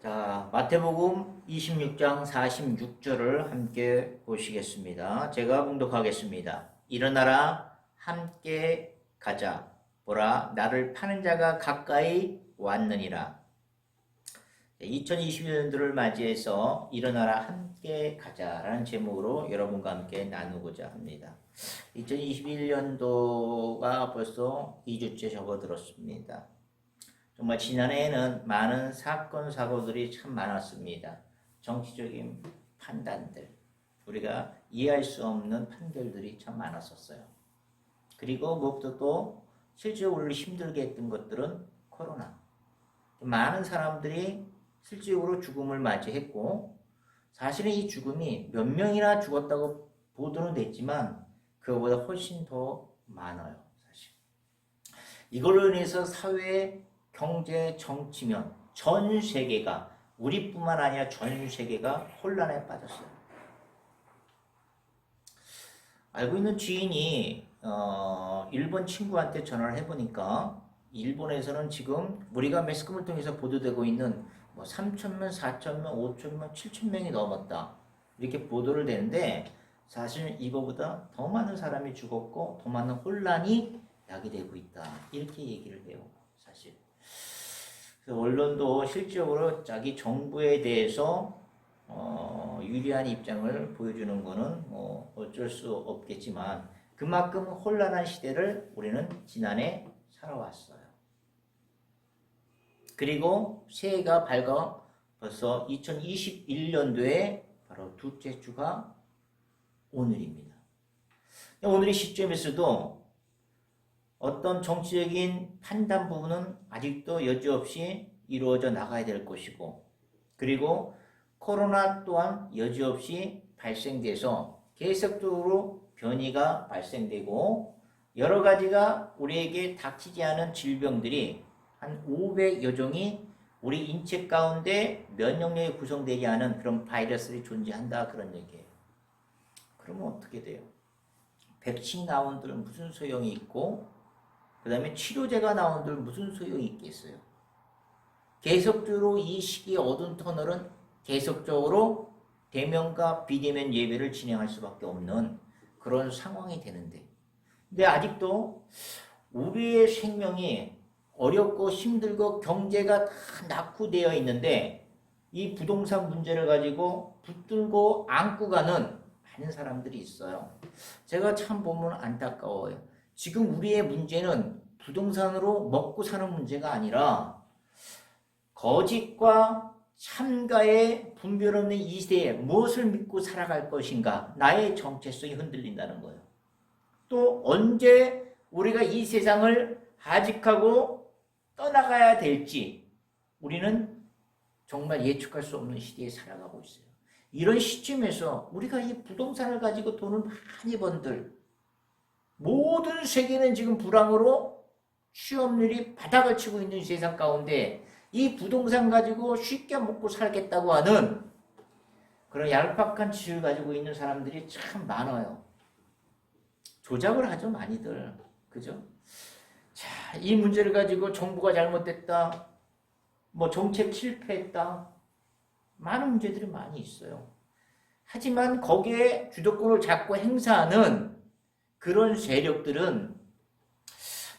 자, 마태복음 26장 46절을 함께 보시겠습니다. 제가 봉독하겠습니다. 일어나라, 함께 가자. 보라, 나를 파는 자가 가까이 왔느니라. 2021년도를 맞이해서 일어나라, 함께 가자라는 제목으로 여러분과 함께 나누고자 합니다. 2021년도가 벌써 2주째 접어들었습니다. 정말 지난해에는 많은 사건, 사고들이 참 많았습니다. 정치적인 판단들, 우리가 이해할 수 없는 판결들이 참 많았었어요. 그리고 무엇보다 또 실제로 우리를 힘들게 했던 것들은 코로나. 많은 사람들이 실질적으로 죽음을 맞이했고, 사실은 이 죽음이 몇 명이나 죽었다고 보도는 됐지만 그거보다 훨씬 더 많아요. 사실 이걸로 인해서 사회, 경제, 정치면 전 세계가, 우리뿐만 아니라 전 세계가 혼란에 빠졌어요. 알고 있는 지인이 일본 친구한테 전화를 해보니까 일본에서는 지금 우리가 매스컴을 통해서 보도되고 있는 3,000명, 4,000명, 5,000명, 7,000명이 넘었다, 이렇게 보도를 되는데, 사실 이거보다 더 많은 사람이 죽었고 더 많은 혼란이 야기되고 있다, 이렇게 얘기를 해요. 사실 언론도 실질적으로 자기 정부에 대해서 유리한 입장을 보여주는 것은 어쩔 수 없겠지만, 그만큼 혼란한 시대를 우리는 지난해 살아왔어요. 그리고 새해가 밝아 벌써 2021년도에 바로 둘째 주가 오늘입니다. 오늘의 시점에서도 어떤 정치적인 판단 부분은 아직도 여지없이 이루어져 나가야 될 것이고, 그리고 코로나 또한 여지없이 발생돼서 계속적으로 변이가 발생되고, 여러 가지가 우리에게 닥치지 않은 질병들이 한 500여 종이 우리 인체 가운데 면역력이 구성되지 않은 그런 바이러스들이 존재한다, 그런 얘기예요. 그러면 어떻게 돼요? 백신이 나온들 무슨 소용이 있고, 그 다음에 치료제가 나온들 무슨 소용이 있겠어요? 계속적으로 이 시기의 어두운 터널은 계속적으로 대면과 비대면 예배를 진행할 수밖에 없는 그런 상황이 되는데, 근데 아직도 우리의 생명이 어렵고 힘들고 경제가 다 낙후되어 있는데, 이 부동산 문제를 가지고 붙들고 안고 가는 많은 사람들이 있어요. 제가 참 보면 안타까워요. 지금 우리의 문제는 부동산으로 먹고 사는 문제가 아니라 거짓과 참가의 분별 없는 이 시대에 무엇을 믿고 살아갈 것인가, 나의 정체성이 흔들린다는 거예요. 또 언제 우리가 이 세상을 하직하고 떠나가야 될지 우리는 정말 예측할 수 없는 시대에 살아가고 있어요. 이런 시점에서 우리가 이 부동산을 가지고 돈을 많이 번들, 모든 세계는 지금 불황으로 취업률이 바닥을 치고 있는 세상 가운데 이 부동산 가지고 쉽게 먹고 살겠다고 하는 그런 얄팍한 지혜를 가지고 있는 사람들이 참 많아요. 조작을 하죠, 많이들. 그죠? 자, 이 문제를 가지고 정부가 잘못됐다, 정책 실패했다, 많은 문제들이 많이 있어요. 하지만 거기에 주도권을 잡고 행사하는 그런 세력들은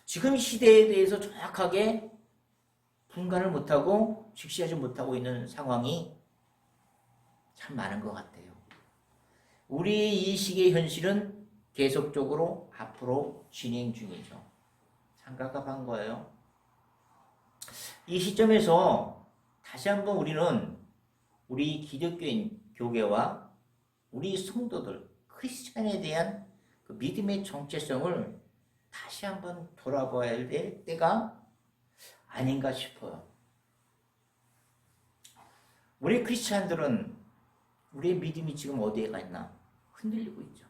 지금 시대에 대해서 정확하게 분간을 못하고 직시하지 못하고 있는 상황이 참 많은 것 같아요. 우리 이 시기의 현실은 계속적으로 앞으로 진행 중이죠. 참 갑갑한 거예요. 이 시점에서 다시 한번 우리는 우리 기독교인 교계와 우리 성도들, 크리스찬에 대한 그 믿음의 정체성을 다시 한번 돌아봐야 될 때가 아닌가 싶어요. 우리 크리스찬들은 우리의 믿음이 지금 어디에 가 있나? 흔들리고 있죠.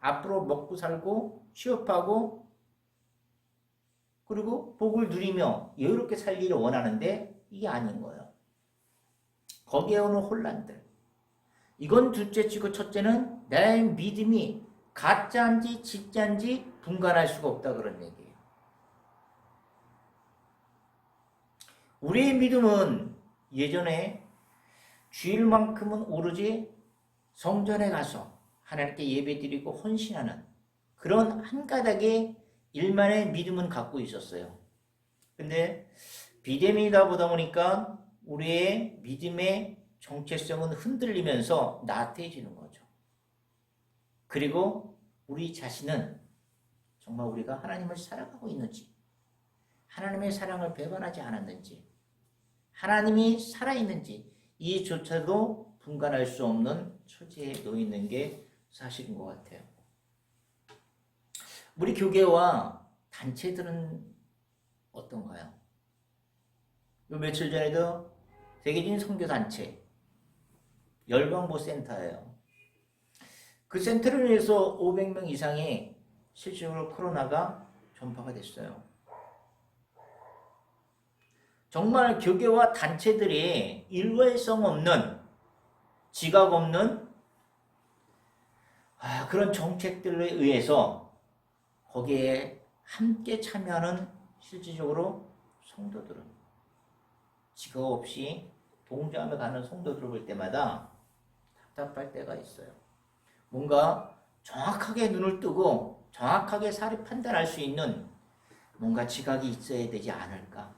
앞으로 먹고 살고 취업하고 그리고 복을 누리며 여유롭게 살기를 원하는데 이게 아닌 거예요. 거기에 오는 혼란들, 이건 둘째치고 첫째는 내 믿음이 가짜인지 진짜인지 분간할 수가 없다, 그런 얘기예요. 우리의 믿음은 예전에 주일만큼은 오로지 성전에 가서 하나님께 예배드리고 헌신하는 그런 한 가닥의 일만의 믿음은 갖고 있었어요. 근데 비대면이다 보다 보니까 우리의 믿음의 정체성은 흔들리면서 나태해지는 거죠. 그리고 우리 자신은 정말 우리가 하나님을 사랑하고 있는지, 하나님의 사랑을 배반하지 않았는지, 하나님이 살아있는지 이조차도 분간할 수 없는 처지에 놓여 있는 게 사실인 것 같아요. 우리 교계와 단체들은 어떤가요? 며칠 전에도 세계적인 선교단체 열방보 센터예요. 그 센터를 위해서 500명 이상의 실질적으로 코로나가 전파가 됐어요. 정말 교계와 단체들이 일관성 없는, 지각 없는 그런 정책들에 의해서 거기에 함께 참여하는 실질적으로 성도들은 지각 없이 동조하며 가는 성도들을 볼 때마다 답답할 때가 있어요. 뭔가 정확하게 눈을 뜨고 정확하게 사리 판단할 수 있는 뭔가 지각이 있어야 되지 않을까.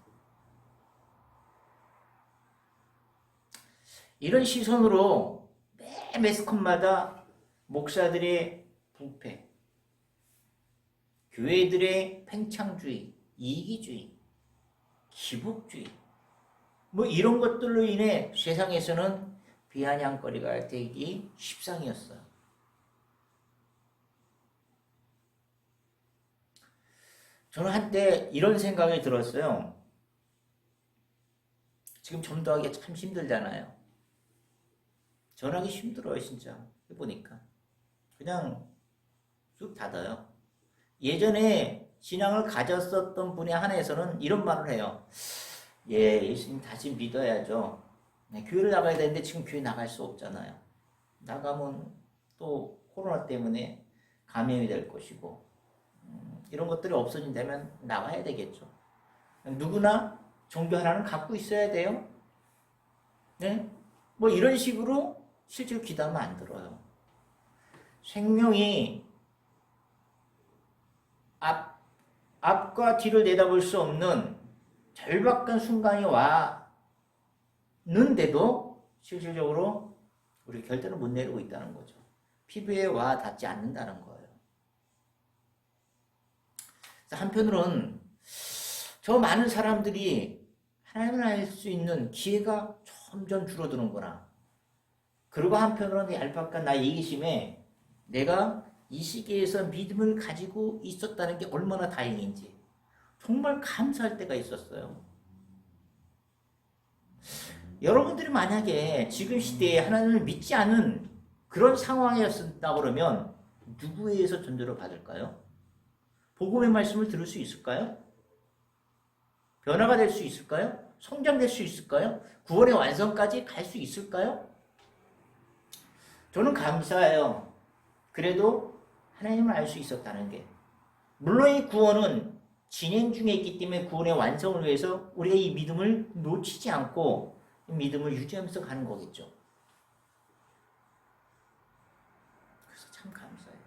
이런 시선으로 매 매스컴마다 목사들의 부패, 교회들의 팽창주의, 이기주의, 기복주의 뭐 이런 것들로 인해 세상에서는 비아냥거리가 되기 십상이었어요. 저는 한때 이런 생각이 들었어요. 지금 전도하기 참 힘들잖아요. 전하기 힘들어요, 진짜. 해보니까. 그냥 쑥 닫아요. 예전에 신앙을 가졌었던 분에 한해서는 이런 말을 해요. 예, 예수님 다시 믿어야죠. 네, 교회를 나가야 되는데 지금 교회 나갈 수 없잖아요. 나가면 또 코로나 때문에 감염이 될 것이고 이런 것들이 없어진다면 나가야 되겠죠. 누구나 종교 하나는 갖고 있어야 돼요. 네? 뭐 이런 식으로 실제로 기도하면 안 들어요. 생명이 앞과 뒤를 내다볼 수 없는 절박한 순간이 왔는데도 실질적으로 우리 결단을 못 내리고 있다는 거죠. 피부에 와 닿지 않는다는 거예요. 한편으로는 저 많은 사람들이 하나님을 알 수 있는 기회가 점점 줄어드는구나. 그리고 한편으로는 얄팍한 나의 이기심에 내가 이 시기에서 믿음을 가지고 있었다는 게 얼마나 다행인지 정말 감사할 때가 있었어요. 여러분들이 만약에 지금 시대에 하나님을 믿지 않은 그런 상황이었다 그러면 누구에 의해서 전도를 받을까요? 복음의 말씀을 들을 수 있을까요? 변화가 될 수 있을까요? 성장될 수 있을까요? 구원의 완성까지 갈 수 있을까요? 저는 감사해요. 그래도 하나님을 알 수 있었다는 게. 물론 이 구원은 진행 중에 있기 때문에 구원의 완성을 위해서 우리가 이 믿음을 놓치지 않고 믿음을 유지하면서 가는 거겠죠. 그래서 참 감사해요.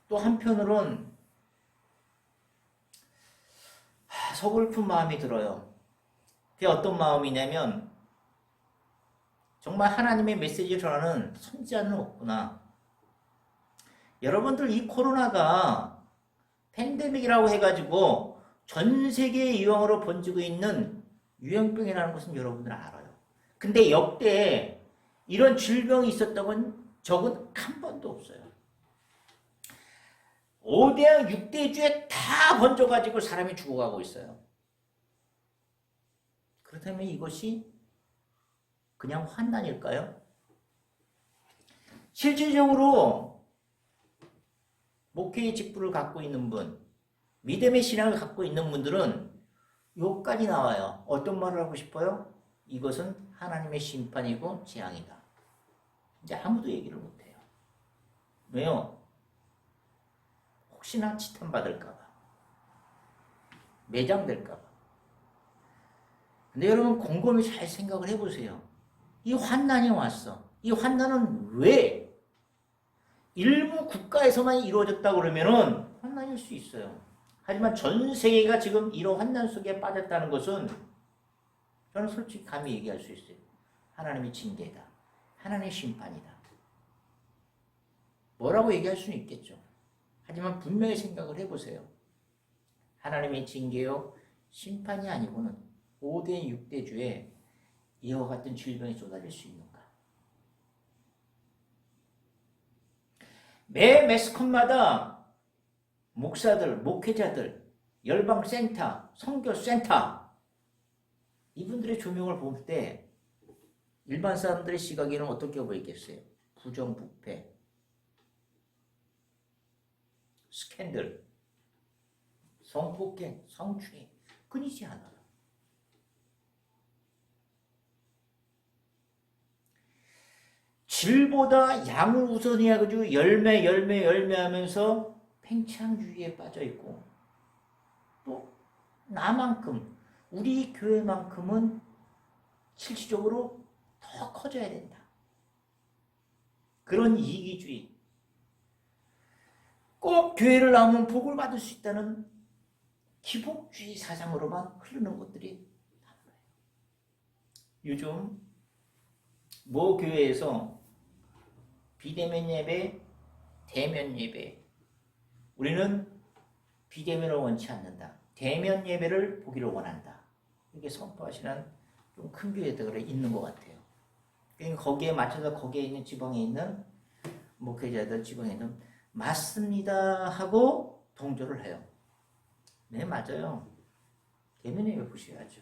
또 한편으론 서글픈 마음이 들어요. 그게 어떤 마음이냐면 정말 하나님의 메시지를 전하는 선지자는 없구나. 여러분들 이 코로나가 팬데믹이라고 해가지고 전 세계 유형으로 번지고 있는 유행병이라는 것은 여러분들 알아요. 근데 역대 이런 질병이 있었다고는 적은 한 번도 없어요. 5대양 6대주에 다 번져가지고 사람이 죽어가고 있어요. 그렇다면 이것이 그냥 환난일까요? 실질적으로 목회의 직분을 갖고 있는 분, 믿음의 신앙을 갖고 있는 분들은 여기까지 나와요. 어떤 말을 하고 싶어요? 이것은 하나님의 심판이고 재앙이다. 이제 아무도 얘기를 못해요. 왜요? 혹시나 치탄받을까봐, 매장될까봐. 근데 여러분 곰곰이 잘 생각을 해보세요. 이 환난이 왔어. 이 환난은 왜 일부 국가에서만 이루어졌다 그러면은 환난일 수 있어요. 하지만 전 세계가 지금 이런 환난 속에 빠졌다는 것은 저는 솔직히 감히 얘기할 수 있어요. 하나님의 징계다. 하나님의 심판이다. 뭐라고 얘기할 수는 있겠죠. 하지만 분명히 생각을 해보세요. 하나님의 징계요 심판이 아니고는 5대 6대 주에 이와 같은 질병이 쏟아질 수 있는가? 매 매스컴마다 목사들, 목회자들, 열방센터, 선교센터 이분들의 조명을 볼 때 일반 사람들의 시각에는 어떻게 보이겠어요? 부정부패, 스캔들, 성폭행, 성추행 끊이지 않아요. 질보다 양을 우선히 해가지고 열매 하면서 팽창주의에 빠져있고 또 나만큼 우리 교회만큼은 실질적으로 더 커져야 된다. 그런 이기주의 꼭 교회를 나오면 복을 받을 수 있다는 기복주의 사상으로만 흐르는 것들이 많아요. 요즘 모 교회에서 비대면 예배, 대면 예배 우리는 비대면을 원치 않는다. 대면 예배를 보기를 원한다. 이렇게 선포하시는 좀 큰 교회들이 있는 것 같아요. 그러니까 거기에 맞춰서 거기에 있는 지방에 있는 목회자들 지방에 있는 맞습니다 하고 동조를 해요. 네 맞아요. 대면 예배 보셔야죠.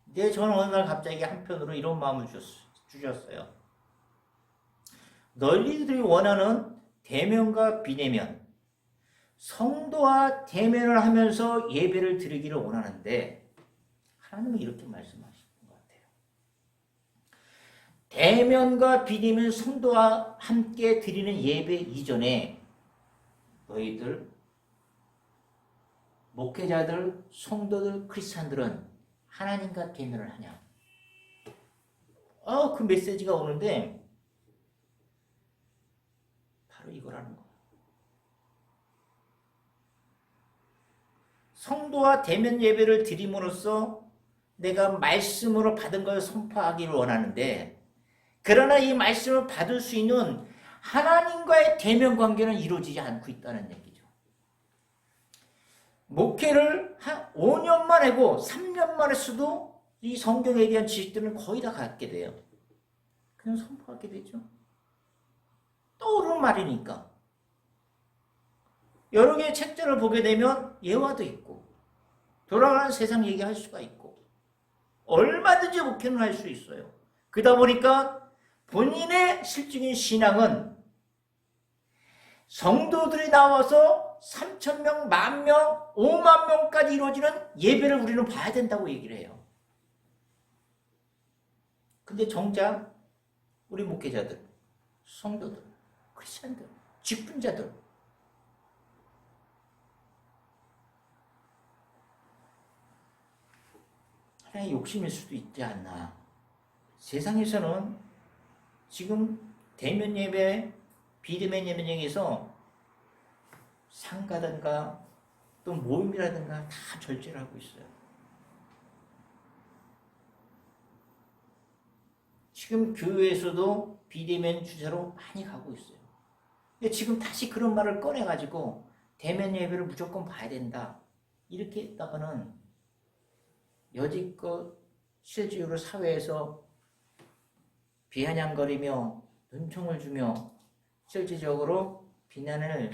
근데 저는 어느 날 갑자기 한편으로 이런 마음을 주셨어요. 너희들이 원하는 대면과 비대면 성도와 대면을 하면서 예배를 드리기를 원하는데 하나님은 이렇게 말씀하시는 것 같아요. 대면과 비대면 성도와 함께 드리는 예배 이전에 너희들 목회자들, 성도들, 크리스찬들은 하나님과 대면을 하냐? 그 메시지가 오는데 바로 이거라는 거예요. 성도와 대면 예배를 드림으로써 내가 말씀으로 받은 걸 선포하기를 원하는데 그러나 이 말씀을 받을 수 있는 하나님과의 대면 관계는 이루어지지 않고 있다는 얘기죠. 목회를 한 5년만 하고 3년만 했어도 이 성경에 대한 지식들은 거의 다 갖게 돼요. 그냥 선포하게 되죠. 떠오르는 말이니까. 여러 개의 책들을 보게 되면 예화도 있고 돌아가는 세상 얘기할 수가 있고 얼마든지 목회는 할 수 있어요. 그러다 보니까 본인의 실질적인 신앙은 성도들이 나와서 3,000명, 10,000명, 50,000명까지 이루어지는 예배를 우리는 봐야 된다고 얘기를 해요. 근데 정작 우리 목회자들, 성도들, 크리스천들, 직분자들 하나의 욕심일 수도 있지 않나. 세상에서는 지금 대면 예배, 비대면 예배에서 상가든가 또 모임이라든가 다 절제를 하고 있어요. 지금 교회에서도 비대면 주제로 많이 가고 있어요. 근데 지금 다시 그런 말을 꺼내가지고 대면 예배를 무조건 봐야 된다. 이렇게 했다가는 여지껏 실질적으로 사회에서 비아냥거리며 눈총을 주며 실질적으로 비난을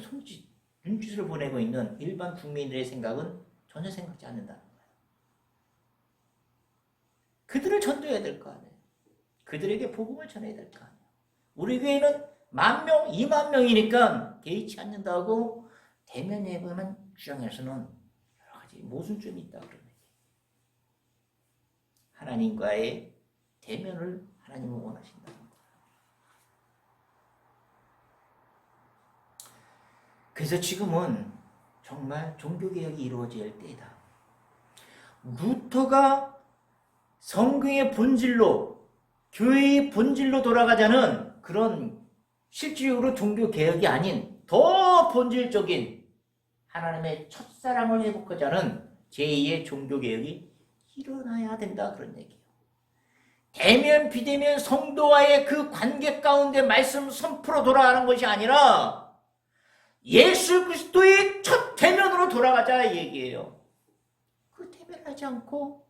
눈짓을 보내고 있는 일반 국민들의 생각은 전혀 생각지 않는다는 거예요. 그들을 전도해야 될 거 아니에요. 그들에게 복음을 전해야 될 거 아니에요. 우리 교회는 10,000명, 20,000명이니까 개의치 않는다고 대면 예배만 주장해서는 여러 가지 모순점이 있다 그러네. 하나님과의 대면을 하나님은 원하신다는 거예요. 그래서 지금은 정말 종교개혁이 이루어질 때이다. 루터가 성경의 본질로, 교회의 본질로 돌아가자는 그런 실질적으로 종교개혁이 아닌 더 본질적인 하나님의 첫사랑을 회복하자는 제2의 종교개혁이 일어나야 된다, 그런 얘기예요. 대면 비대면 성도와의 그 관계 가운데 말씀 선포로 돌아가는 것이 아니라 예수 그리스도의 첫 대면으로 돌아가자 이 얘기예요. 그 대면하지 않고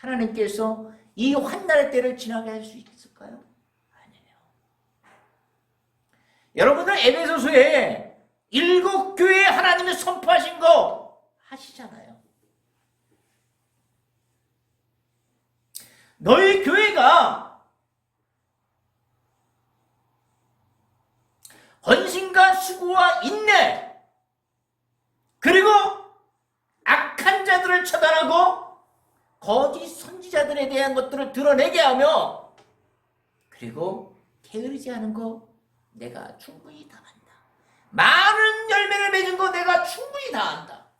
하나님께서 이 환난의 때를 지나게 할 수 있을까요? 아니에요. 여러분들 에베소서에 7 교회에 하나님이 선포하신 거 하시잖아요. 너희 교회가 헌신과 수고와 인내, 그리고 악한 자들을 처단하고 거짓 선지자들에 대한 것들을 드러내게 하며, 그리고 게으르지 않은 거 내가 충분히 다 한다. 많은 열매를 맺은 거 내가 충분히 다 한다.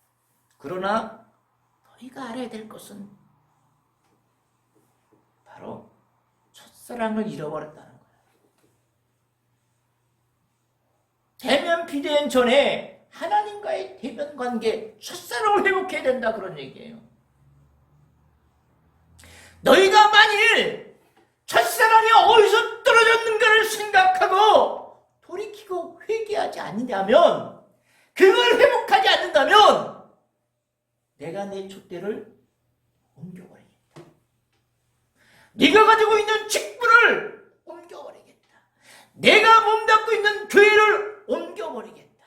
그러나 너희가 알아야 될 것은 바로 첫사랑을 잃어버렸다는 거예요. 대면 비대면 전에 하나님과의 대면 관계, 첫사랑을 회복해야 된다, 그런 얘기예요. 너희가 만일 첫사랑이 어디서 떨어졌는가를 생각하고 돌이키고 회개하지 않느냐면, 그걸 회복하지 않는다면 내가 내 촛대를 옮겨버리겠다. 네가 가지고 있는 직분을 옮겨버리겠다. 내가 몸담고 있는 교회를 옮겨버리겠다.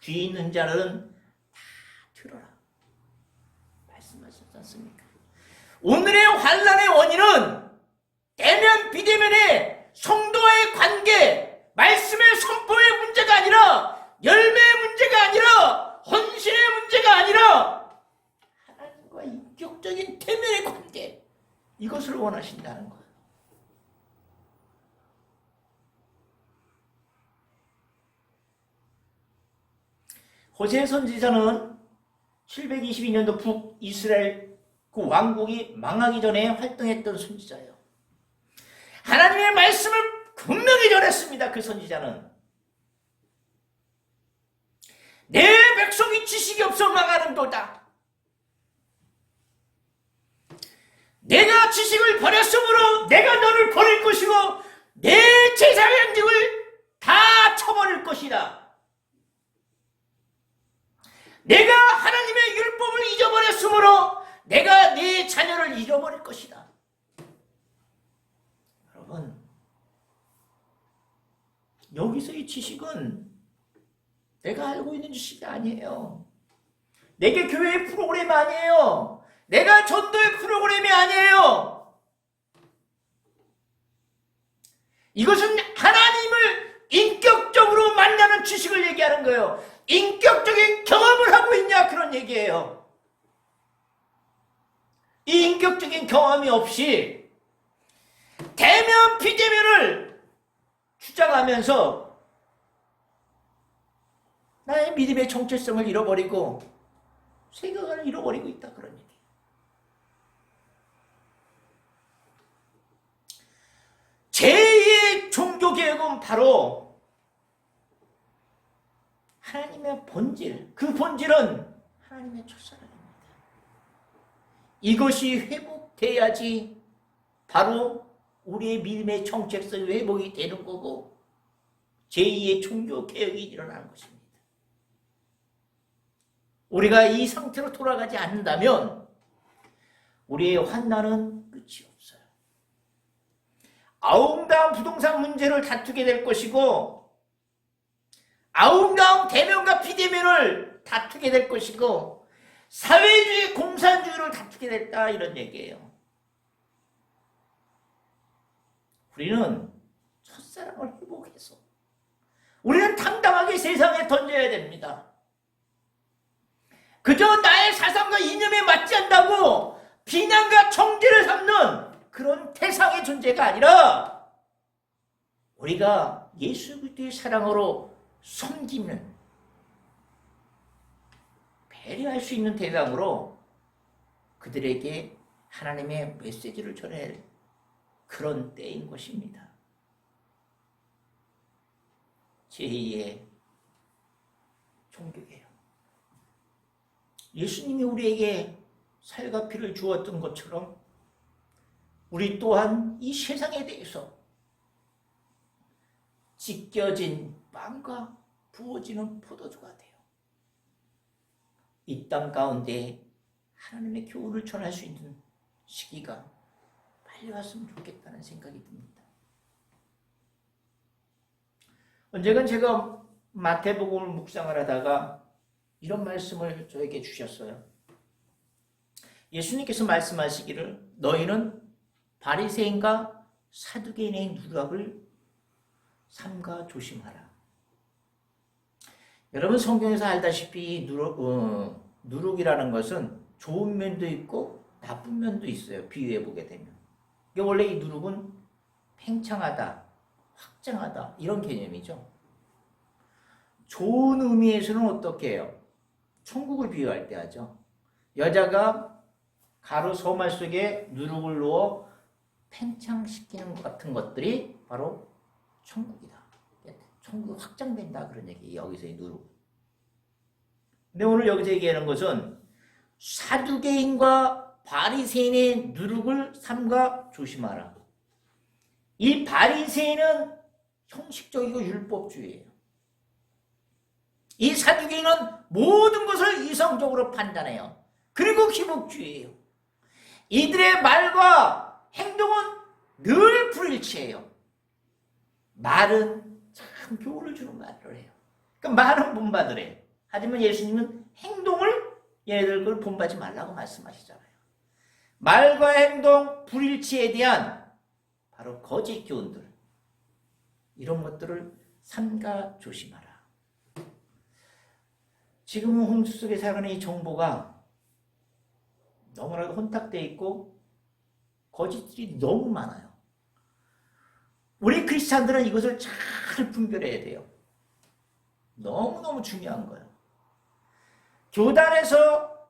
귀 있는 자는 다 들어라 말씀하셨지 않습니까? 오늘의 환난의 원인은 대면 비대면의 성도와의 관계, 말씀의 선포의 문제가 아니라, 열매의 문제가 아니라, 헌신의 문제가 아니라 하나님과 인격적인 대면의 관계, 이것을 원하신다는 거예요. 호세 선지자는 722년도 북이스라엘 그 왕국이 망하기 전에 활동했던 선지자예요. 하나님의 말씀을 분명히 전했습니다. 그 선지자는 내 백성이 지식이 없어 망하는도다. 내가 지식을 버렸으므로 내가 너를 버릴 것이고 내 제사의 양식을 다 쳐버릴 것이다. 내가 하나님의 율법을 잊어버렸으므로 내가 네 자녀를 잃어버릴 것이다. 여러분, 여기서의 지식은 내가 알고 있는 지식이 아니에요. 내게 교회의 프로그램이 아니에요. 내가 전도의 프로그램이 아니에요. 이것은 하나님을 인격적으로 만나는 지식을 얘기하는 거예요. 인격적인 경험을 하고 있냐, 그런 얘기예요. 이 인격적인 경험이 없이 대면 비대면을 주장하면서 나의 믿음의 정체성을 잃어버리고 세계관을 잃어버리고 있다, 그런 얘기. 제2의 종교개혁은 바로 하나님의 본질, 그 본질은 하나님의 첫사랑입니다. 이것이 회복돼야지 바로 우리의 믿음의 정체성이 회복이 되는 거고 제2의 종교개혁이 일어나는 것입니다. 우리가 이 상태로 돌아가지 않는다면 우리의 환난은 끝이 없어요. 아웅다웅 부동산 문제를 다투게 될 것이고, 아웅다웅 대면과 비대면을 다투게 될 것이고, 사회주의 공산주의를 다투게 됐다, 이런 얘기예요. 우리는 첫사랑을 회복해서 우리는 당당하게 세상에 던져야 됩니다. 그저 나의 사상과 이념에 맞지 않다고 비난과 정죄를 삼는 그런 태상의 존재가 아니라, 우리가 예수 그리스도의 사랑으로 섬기는, 배려할 수 있는 대상으로 그들에게 하나님의 메시지를 전할 그런 때인 것입니다. 제2의 종교예요. 예수님이 우리에게 살과 피를 주었던 것처럼 우리 또한 이 세상에 대해서 찢겨진 빵과 부어지는 포도주가 돼요. 이 땅 가운데 하나님의 교훈을 전할 수 있는 시기가 빨리 왔으면 좋겠다는 생각이 듭니다. 언젠가 제가 마태복음을 묵상을 하다가 이런 말씀을 저에게 주셨어요. 예수님께서 말씀하시기를 너희는 바리새인과 사두개인의 누락을 삼가 조심하라. 여러분 성경에서 알다시피 누룩이라는 것은 좋은 면도 있고 나쁜 면도 있어요. 비유해 보게 되면. 원래 이 누룩은 팽창하다, 확장하다 이런 개념이죠. 좋은 의미에서는 어떻게 해요? 천국을 비유할 때 하죠. 여자가 가루 소말 속에 누룩을 넣어 팽창시키는 것 같은 것들이 바로 천국이다. 천국이 확장된다 그런 얘기예요. 여기서의 누룩. 근데 오늘 여기서 얘기하는 것은 사두개인과 바리새인의 누룩을 삼가 조심하라. 이 바리새인은 형식적이고 율법주의예요. 이 사두개인은 모든 것을 이성적으로 판단해요. 그리고 기복주의예요. 이들의 말과 행동은 늘 불일치해요. 말은 참 교훈을 주는 말을 해요. 그러니까 말은 본받으래요. 하지만 예수님은 행동을 얘네들 걸 본받지 말라고 말씀하시잖아요. 말과 행동 불일치에 대한 바로 거짓 교훈들, 이런 것들을 삼가 조심하라. 지금은 홍수 속에 살아가는 이 정보가 너무나도 혼탁되어 있고 거짓들이 너무 많아요. 우리 크리스찬들은 이것을 잘 분별해야 돼요. 너무너무 중요한 거예요. 교단에서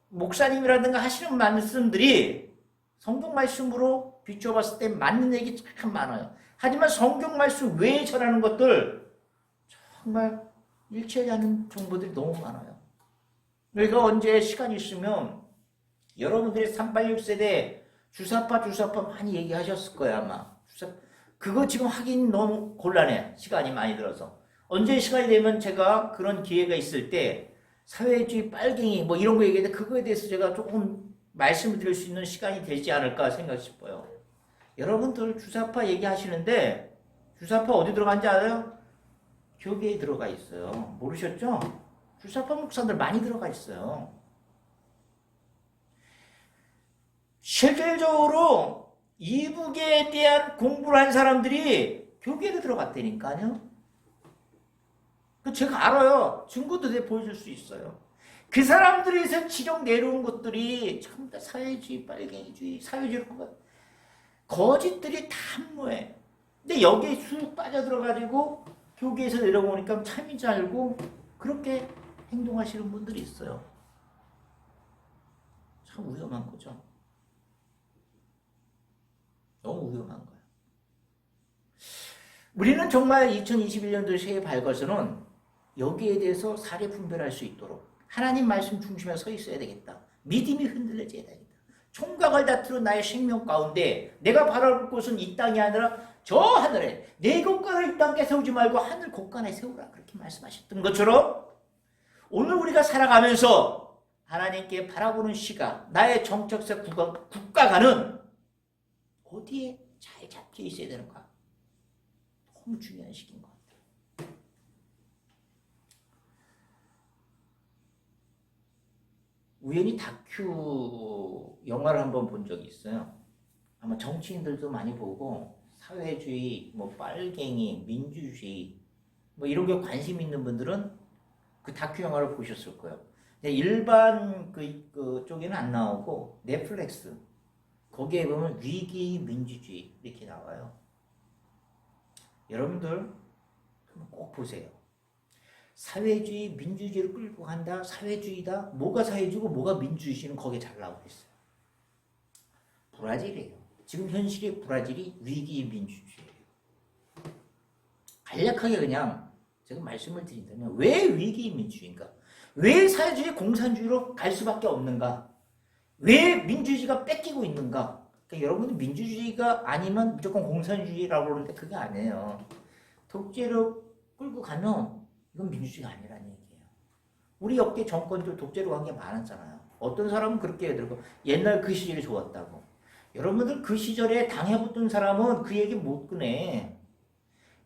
목사님이라든가 하시는 말씀들이 성경 말씀으로 비춰봤을 때 맞는 얘기 참 많아요. 하지만 성경 말씀 외에 전하는 것들 정말 일치하지 않는 정보들이 너무 많아요. 그러니까 언제 시간이 있으면 여러분들이 386세대 주사파 많이 얘기하셨을 거예요 아마. 그거 지금 하긴 너무 곤란해. 시간이 많이 들어서. 언제 시간이 되면 제가 그런 기회가 있을 때 사회주의 빨갱이 뭐 이런 거 얘기했는데 그거에 대해서 제가 조금 말씀을 드릴 수 있는 시간이 되지 않을까 생각 싶어요. 여러분들 주사파 얘기하시는데 주사파 어디 들어간지 알아요? 교계에 들어가 있어요. 모르셨죠? 주사파 목사들 많이 들어가 있어요. 실질적으로 이북에 대한 공부를 한 사람들이 교계에 들어갔다니까요. 제가 알아요. 증거도 보여줄 수 있어요. 그 사람들에서 지적 내려온 것들이 전부 다 사회주의, 빨갱이주의, 사회주의로 거짓들이 탐무해. 근데 여기에 쑥 빠져들어가지고 교계에서 내려오니까 참인 줄 알고 그렇게 행동하시는 분들이 있어요. 참 위험한 거죠. 너무 위험한 거예요. 우리는 정말 2021년도 새해 밝아서는 여기에 대해서 사례 분별할 수 있도록 하나님 말씀 중심에 서 있어야 되겠다. 믿음이 흔들려져야 되겠다. 총각을 다투는 나의 생명 가운데 내가 바라볼 곳은 이 땅이 아니라 저 하늘에 내 곳간을 이 땅에 세우지 말고 하늘 곳간에 세우라. 그렇게 말씀하셨던 것처럼 오늘 우리가 살아가면서 하나님께 바라보는 시각, 나의 정책적 국가가는 어디에 잘 잡혀 있어야 되는가? 너무 중요한 시기인 것 같아요. 우연히 다큐 영화를 한번 본 적이 있어요. 아마 정치인들도 많이 보고 사회주의, 뭐 빨갱이, 민주주의 뭐 이런 게 관심 있는 분들은 그 다큐 영화를 보셨을 거예요. 일반 그 쪽에는 안 나오고 넷플릭스 거기에 보면 위기 민주주의 이렇게 나와요. 여러분들 꼭 보세요. 사회주의, 민주주의를 끌고 간다. 사회주의다. 뭐가 사회주의고 뭐가 민주주의는 거기에 잘 나오고 있어요. 브라질이에요. 지금 현실의 브라질이 위기의 민주주의예요. 간략하게 그냥 제가 말씀을 드린다면 왜 위기의 민주주의인가? 왜 사회주의 공산주의로 갈 수밖에 없는가? 왜 민주주의가 뺏기고 있는가? 그러니까 여러분들 민주주의가 아니면 무조건 공산주의라고 그러는데 그게 아니에요. 독재로 끌고 가면 이건 민주주의가 아니라는 얘기예요. 우리 역대 정권들 독재로 간 게 많았잖아요. 어떤 사람은 그렇게 얘기하고 옛날 그 시절이 좋았다고. 여러분들 그 시절에 당해봤던 사람은 그 얘기 못 꺼내.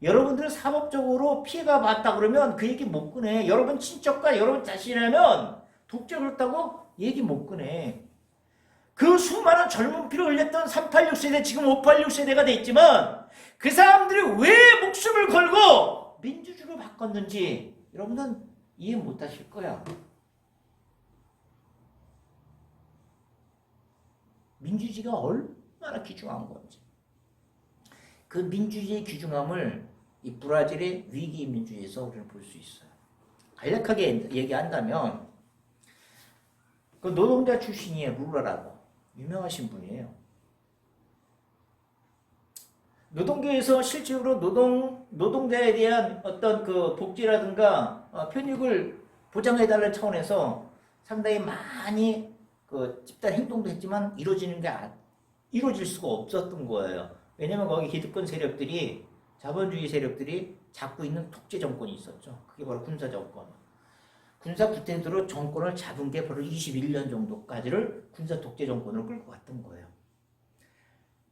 여러분들 사법적으로 피해가 봤다 그러면 그 얘기 못 꺼내. 여러분 친척과 여러분 자신이라면 독재 그렇다고 얘기 못 꺼내. 그 수많은 젊은 피를 흘렸던 386세대 지금 586세대가 돼 있지만 그 사람들이 왜 목숨을 걸고 민주주의로 바꿨는지 여러분은 이해 못 하실 거야. 민주주의가 얼마나 귀중한 건지. 그 민주주의의 귀중함을 이 브라질의 위기 민주주의에서 우리는 볼 수 있어요. 간략하게 얘기한다면 그 노동자 출신이에요. 룰라라고. 유명하신 분이에요. 노동계에서 실질적으로 노동자에 대한 어떤 그 복지라든가 편익을 보장해달라는 차원에서 상당히 많이 그 집단 행동도 했지만 이루어질 수가 없었던 거예요. 왜냐면 거기 기득권 세력들이 자본주의 세력들이 잡고 있는 독재 정권이 있었죠. 그게 바로 군사 정권. 군사 구태도로 정권을 잡은 게 바로 21년 정도까지를 군사 독재 정권으로 끌고 갔던 거예요.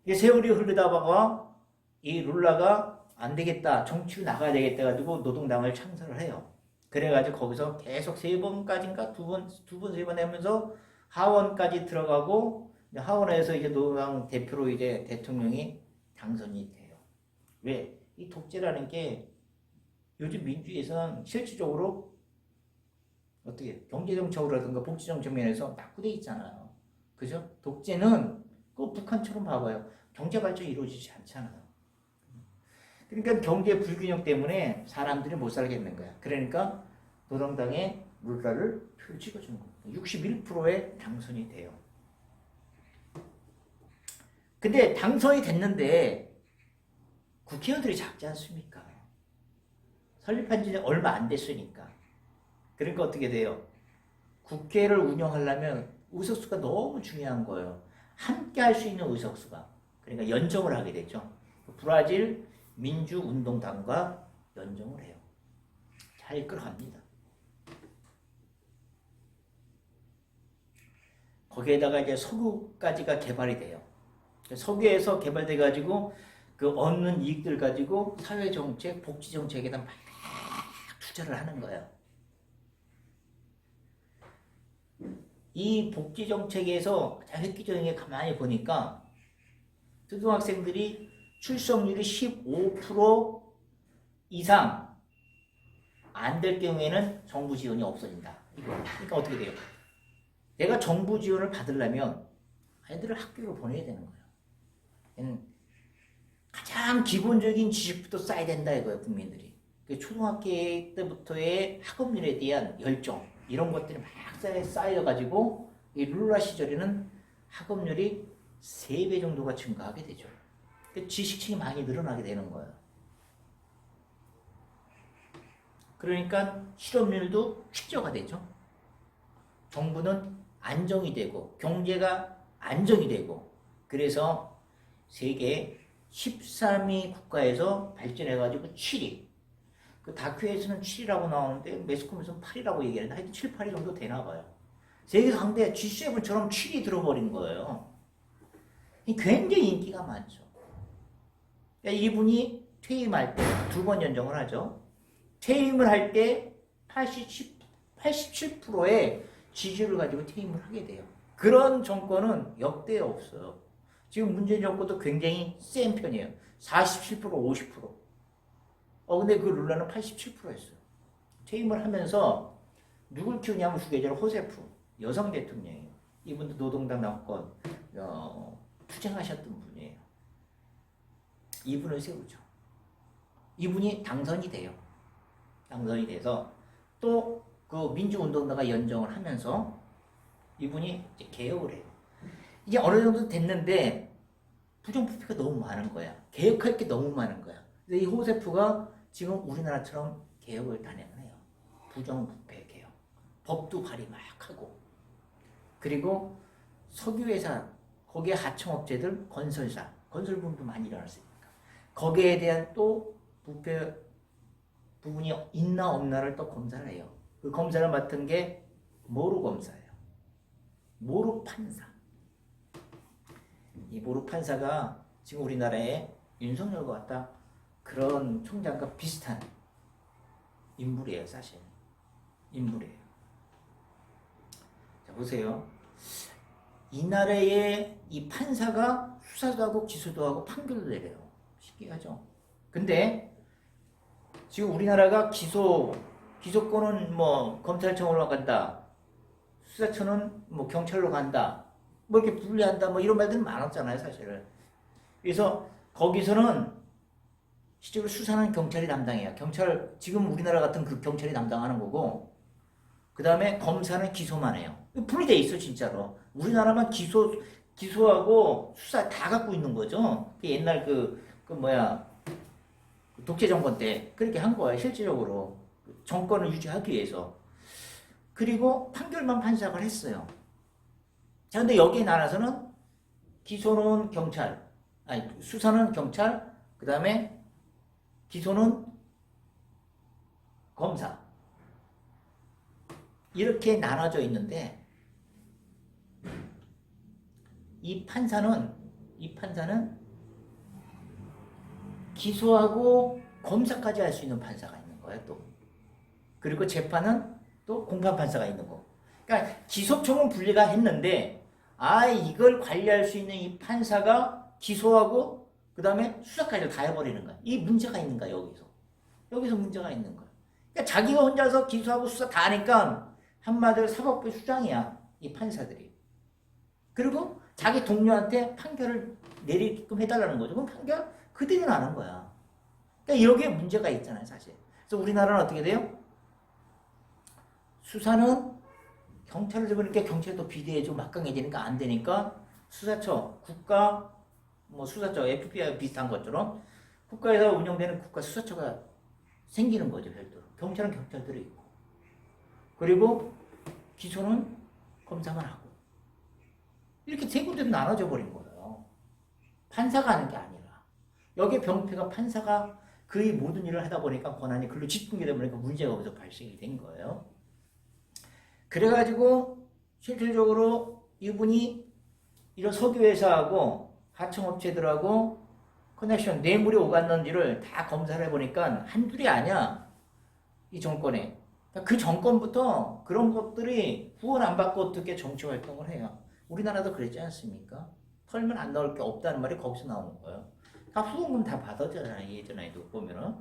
이게 세월이 흐르다가 이 룰라가 안 되겠다, 정치로 나가야 되겠다 가지고 노동당을 창설을 해요. 그래가지고 거기서 계속 3번까지인가 2번, 3번 하면서 하원까지 들어가고 하원에서 이제 노동당 대표로 이제 대통령이 당선이 돼요. 왜? 이 독재라는 게 요즘 민주주의에서는 실질적으로 어떻게 경제정책이라든가 복지정책 면에서 낙후돼 있잖아요. 그죠? 독재는 그 북한처럼 봐봐요. 경제발전이 이루어지지 않잖아요. 그러니까 경제 불균형 때문에 사람들이 못 살겠는 거야. 그러니까 노동당의 룰라를 표를 찍어주는 거예요. 61%에 당선이 돼요. 근데 당선이 됐는데 국회의원들이 작지 않습니까? 설립한 지 얼마 안 됐으니까. 그러니까 어떻게 돼요? 국회를 운영하려면 의석수가 너무 중요한 거예요. 함께 할 수 있는 의석수가. 그러니까 연정을 하게 되죠. 브라질 민주운동당과 연정을 해요. 잘 이끌어갑니다. 거기에다가 이제 석유까지가 개발이 돼요. 석유에서 개발돼가지고 그 얻는 이익들 가지고 사회정책, 복지정책에다 막 투자를 하는 거예요. 이 복지정책에서 가장 획기적인 게 가만히 보니까 초등학생들이 출석률이 15% 이상 안 될 경우에는 정부 지원이 없어진다. 그러니까 어떻게 돼요? 내가 정부 지원을 받으려면 아이들을 학교로 보내야 되는 거예요. 가장 기본적인 지식부터 쌓아야 된다 이거예요, 국민들이. 초등학교 때부터의 학업률에 대한 열정 이런 것들이 막 쌓여가지고 이 룰라 시절에는 학업률이 3배 정도가 증가하게 되죠. 지식층이 많이 늘어나게 되는 거예요. 그러니까 실업률도 최저가 되죠. 정부는 안정이 되고 경제가 안정이 되고 그래서 세계 13위 국가에서 발전해가지고 7위. 그 다큐에서는 7이라고 나오는데 매스컴에서는 8이라고 얘기하는데 하여튼 7, 8위 정도 되나 봐요. 세계 상대 G7처럼 7이 들어버린 거예요. 굉장히 인기가 많죠. 그러니까 이분이 퇴임할 때 2번 연정을 하죠. 퇴임을 할 때 87%의 지지를 가지고 퇴임을 하게 돼요. 그런 정권은 역대 없어요. 지금 문재인 정권도 굉장히 센 편이에요. 47%, 50%. 근데 그 룰라는 87%였어요. 퇴임을 하면서 누굴 키우냐면 후계자로 호세프, 여성 대통령이에요. 이분도 노동당 당권 투쟁하셨던 분이에요. 이분을 세우죠. 이분이 당선이 돼요. 당선이 돼서 또 그 민주운동가가 연정을 하면서 이분이 이제 개혁을 해요. 이게 어느 정도 됐는데 부정부패가 너무 많은 거야. 개혁할 게 너무 많은 거야. 근데 이 호세프가 지금 우리나라처럼 개혁을 단행을 해요. 부정부패 개혁. 법도 발의 막 하고. 그리고 석유회사, 거기에 하청업체들, 건설사, 건설분도 많이 일어났으니까. 거기에 대한 또 부패 부분이 있나 없나를 또 검사를 해요. 그 검사를 맡은 게 모루 검사예요. 모루 판사. 이 모루 판사가 지금 우리나라에 윤석열과 같다 그런 총장과 비슷한 인물이에요, 사실. 인물이에요. 자, 보세요. 이 나라의 이 판사가 수사도 하고 기소도 하고 판결도 내려요. 신기하죠? 근데 지금 우리나라가 기소권은 뭐 검찰청으로 간다. 수사처는 뭐 경찰로 간다. 뭐 이렇게 분리한다. 뭐 이런 말들은 많았잖아요, 사실은. 그래서 거기서는 실제로 수사는 경찰이 담당해요. 지금 우리나라 같은 그 경찰이 담당하는 거고, 그 다음에 검사는 기소만 해요. 분리돼 있어, 진짜로. 우리나라만 기소하고 수사 다 갖고 있는 거죠. 옛날 독재 정권 때 그렇게 한 거예요, 실질적으로. 정권을 유지하기 위해서. 그리고 판결만 판사가 했어요. 자, 근데 여기에 나눠서는 기소는 경찰, 수사는 경찰, 그 다음에 기소는 검사. 이렇게 나눠져 있는데, 이 판사는 기소하고 검사까지 할 수 있는 판사가 있는 거예요, 또. 그리고 재판은 또 공판 판사가 있는 거. 그러니까 기소청은 분리가 했는데, 이걸 관리할 수 있는 이 판사가 기소하고 그 다음에 수사까지 다 해버리는 거야. 이 문제가 있는 거야, 여기서 문제가 있는 거야. 그러니까 자기가 혼자서 기소하고 수사 다 하니까 한마디로 사법부의 수장이야, 이 판사들이. 그리고 자기 동료한테 판결을 내리게끔 해달라는 거죠. 그럼 판결 그대로 나는 거야. 그러니까 여기에 문제가 있잖아요, 사실. 그래서 우리나라는 어떻게 돼요? 수사는 경찰을 잡으니까 경찰이 또 비대해지고 막강해지니까 안 되니까 수사처, 수사처, FBI 비슷한 것처럼 국가에서 운영되는 국가 수사처가 생기는 거죠, 별도로. 경찰은 경찰들이 있고. 그리고 기소는 검사만 하고. 이렇게 세 군데로 나눠져 버린 거예요. 판사가 하는 게 아니라. 여기에 병폐가 판사가 그의 모든 일을 하다 보니까 권한이 글로 집중되다 보니까 문제가 거기서 발생이 된 거예요. 그래가지고 실질적으로 이분이 이런 석유회사하고 하청업체들하고 커넥션, 뇌물이 오갔는지를 다 검사를 해보니까 한둘이 아니야. 이 정권에. 그 정권부터 그런 것들이 후원 안 받고 어떻게 정치활동을 해요. 우리나라도 그랬지 않습니까? 털면 안 나올 게 없다는 말이 거기서 나오는 거예요. 다 후원금 다 받았잖아요, 예전에도 보면은.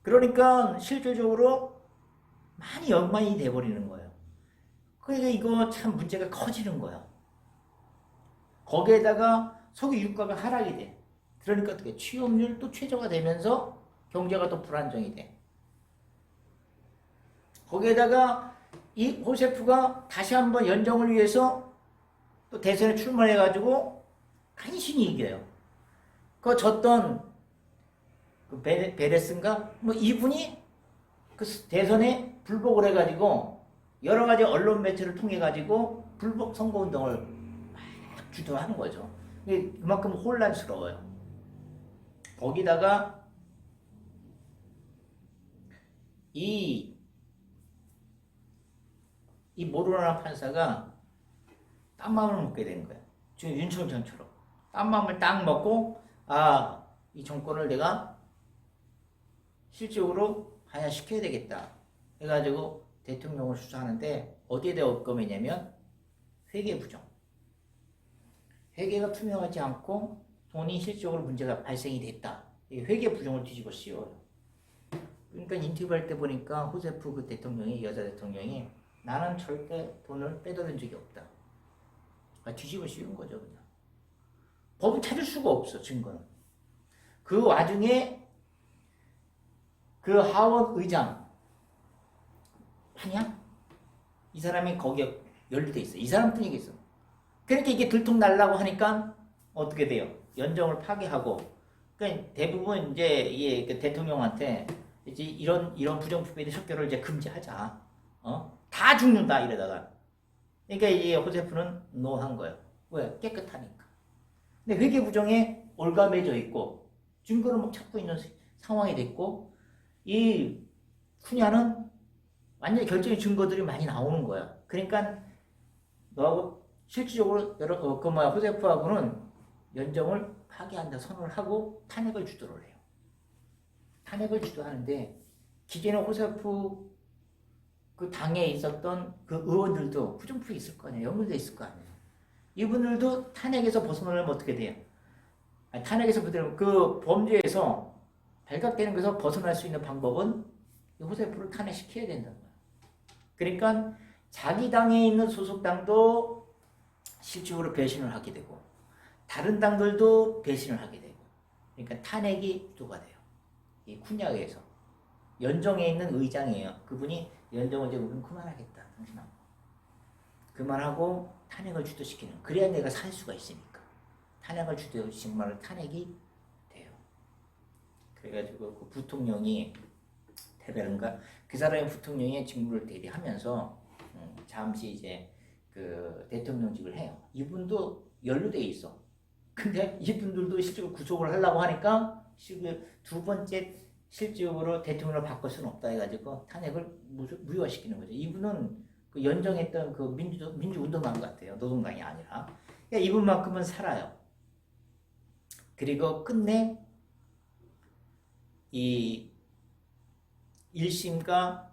그러니까 실질적으로 많이 연관이 돼버리는 거예요. 그러니까 이거 참 문제가 커지는 거예요. 거기에다가 석유 유가가 하락이 돼. 그러니까 어떻게 취업률도 최저가 되면서 경제가 또 불안정이 돼. 거기에다가 이 호세프가 다시 한번 연정을 위해서 또 대선에 출마해가지고 간신히 이겨요. 그 졌던 그 베레스인가? 뭐 이분이 그 대선에 불복을 해가지고 여러 가지 언론 매체를 통해가지고 불복 선거운동을 막 주도하는 거죠. 그만큼 혼란스러워요. 거기다가 이 모로라나 판사가 딴 마음을 먹게 되는 거야. 지금 윤총장처럼. 딴 마음을 딱 먹고, 이 정권을 내가 실질적으로 하야시켜야 되겠다. 해가지고 대통령을 수사하는데 어디에 대해 업검이냐면 회계 부정. 회계가 투명하지 않고 돈이 실질적으로 문제가 발생이 됐다. 회계 부정을 뒤집어 씌워요. 그러니까 인터뷰할 때 보니까 호세프 그 대통령이, 여자 대통령이 나는 절대 돈을 빼돌린 적이 없다. 뒤집어 씌운 거죠, 그냥. 법을 찾을 수가 없어, 증거는. 그 와중에 그 하원 의장, 그냥 이 사람이 거기에 연루돼 있어. 이 사람뿐이겠어. 그러니까 이게 들통날라고 하니까 어떻게 돼요? 연정을 파기하고. 그러니까 대부분 이제 이 대통령한테 이제 이런 부정부패의 척결을 이제 금지하자. 다 죽는다 이러다가. 그러니까 이제 호세프는 노한 거예요. 왜? 깨끗하니까. 근데 회계 부정에 올가매져 있고 증거를 막 찾고 있는 상황이 됐고 이 쿠냐는 완전히 결정의 증거들이 많이 나오는 거야. 그러니까 너하고 실질적으로 호세프하고는 연정을 파기한다 선언을 하고 탄핵을 주도를 해요. 탄핵을 주도하는데 기존의 호세프 그 당에 있었던 그 의원들도 부정부패 있을 거 아니에요. 연루돼 있을 거 아니에요. 이분들도 탄핵에서 벗어나려면 어떻게 돼요? 탄핵에서 그 범죄에서 발각되는 것에서 벗어날 수 있는 방법은 호세프를 탄핵시켜야 된다는 거예요. 그러니까 자기 당에 있는 소속당도 실질적으로 배신을 하게 되고 다른 당들도 배신을 하게 되고 그러니까 탄핵이 누가 돼요? 이 쿠냐에서 연정에 있는 의장이에요. 그분이 연정을 이제 우리는 그만하겠다. 당신하고 그만하고 탄핵을 주도시키는 그래야 내가 살 수가 있으니까 탄핵을 주도시키는 말을 탄핵이 돼요. 그래가지고 그 부통령이 테베른가 그 사람이 부통령의 직무를 대리하면서 잠시 이제 그 대통령직을 해요. 이분도 연루돼 있어. 근데 이분들도 실제로 구속을 하려고 하니까 두 번째 실질적으로 대통령을 바꿀 수는 없다 해가지고 탄핵을 무효화시키는 거죠. 이분은 그 연정했던 그 민주운동가 같아요. 노동당이 아니라. 그러니까 이분만큼은 살아요. 그리고 끝내 이 1심과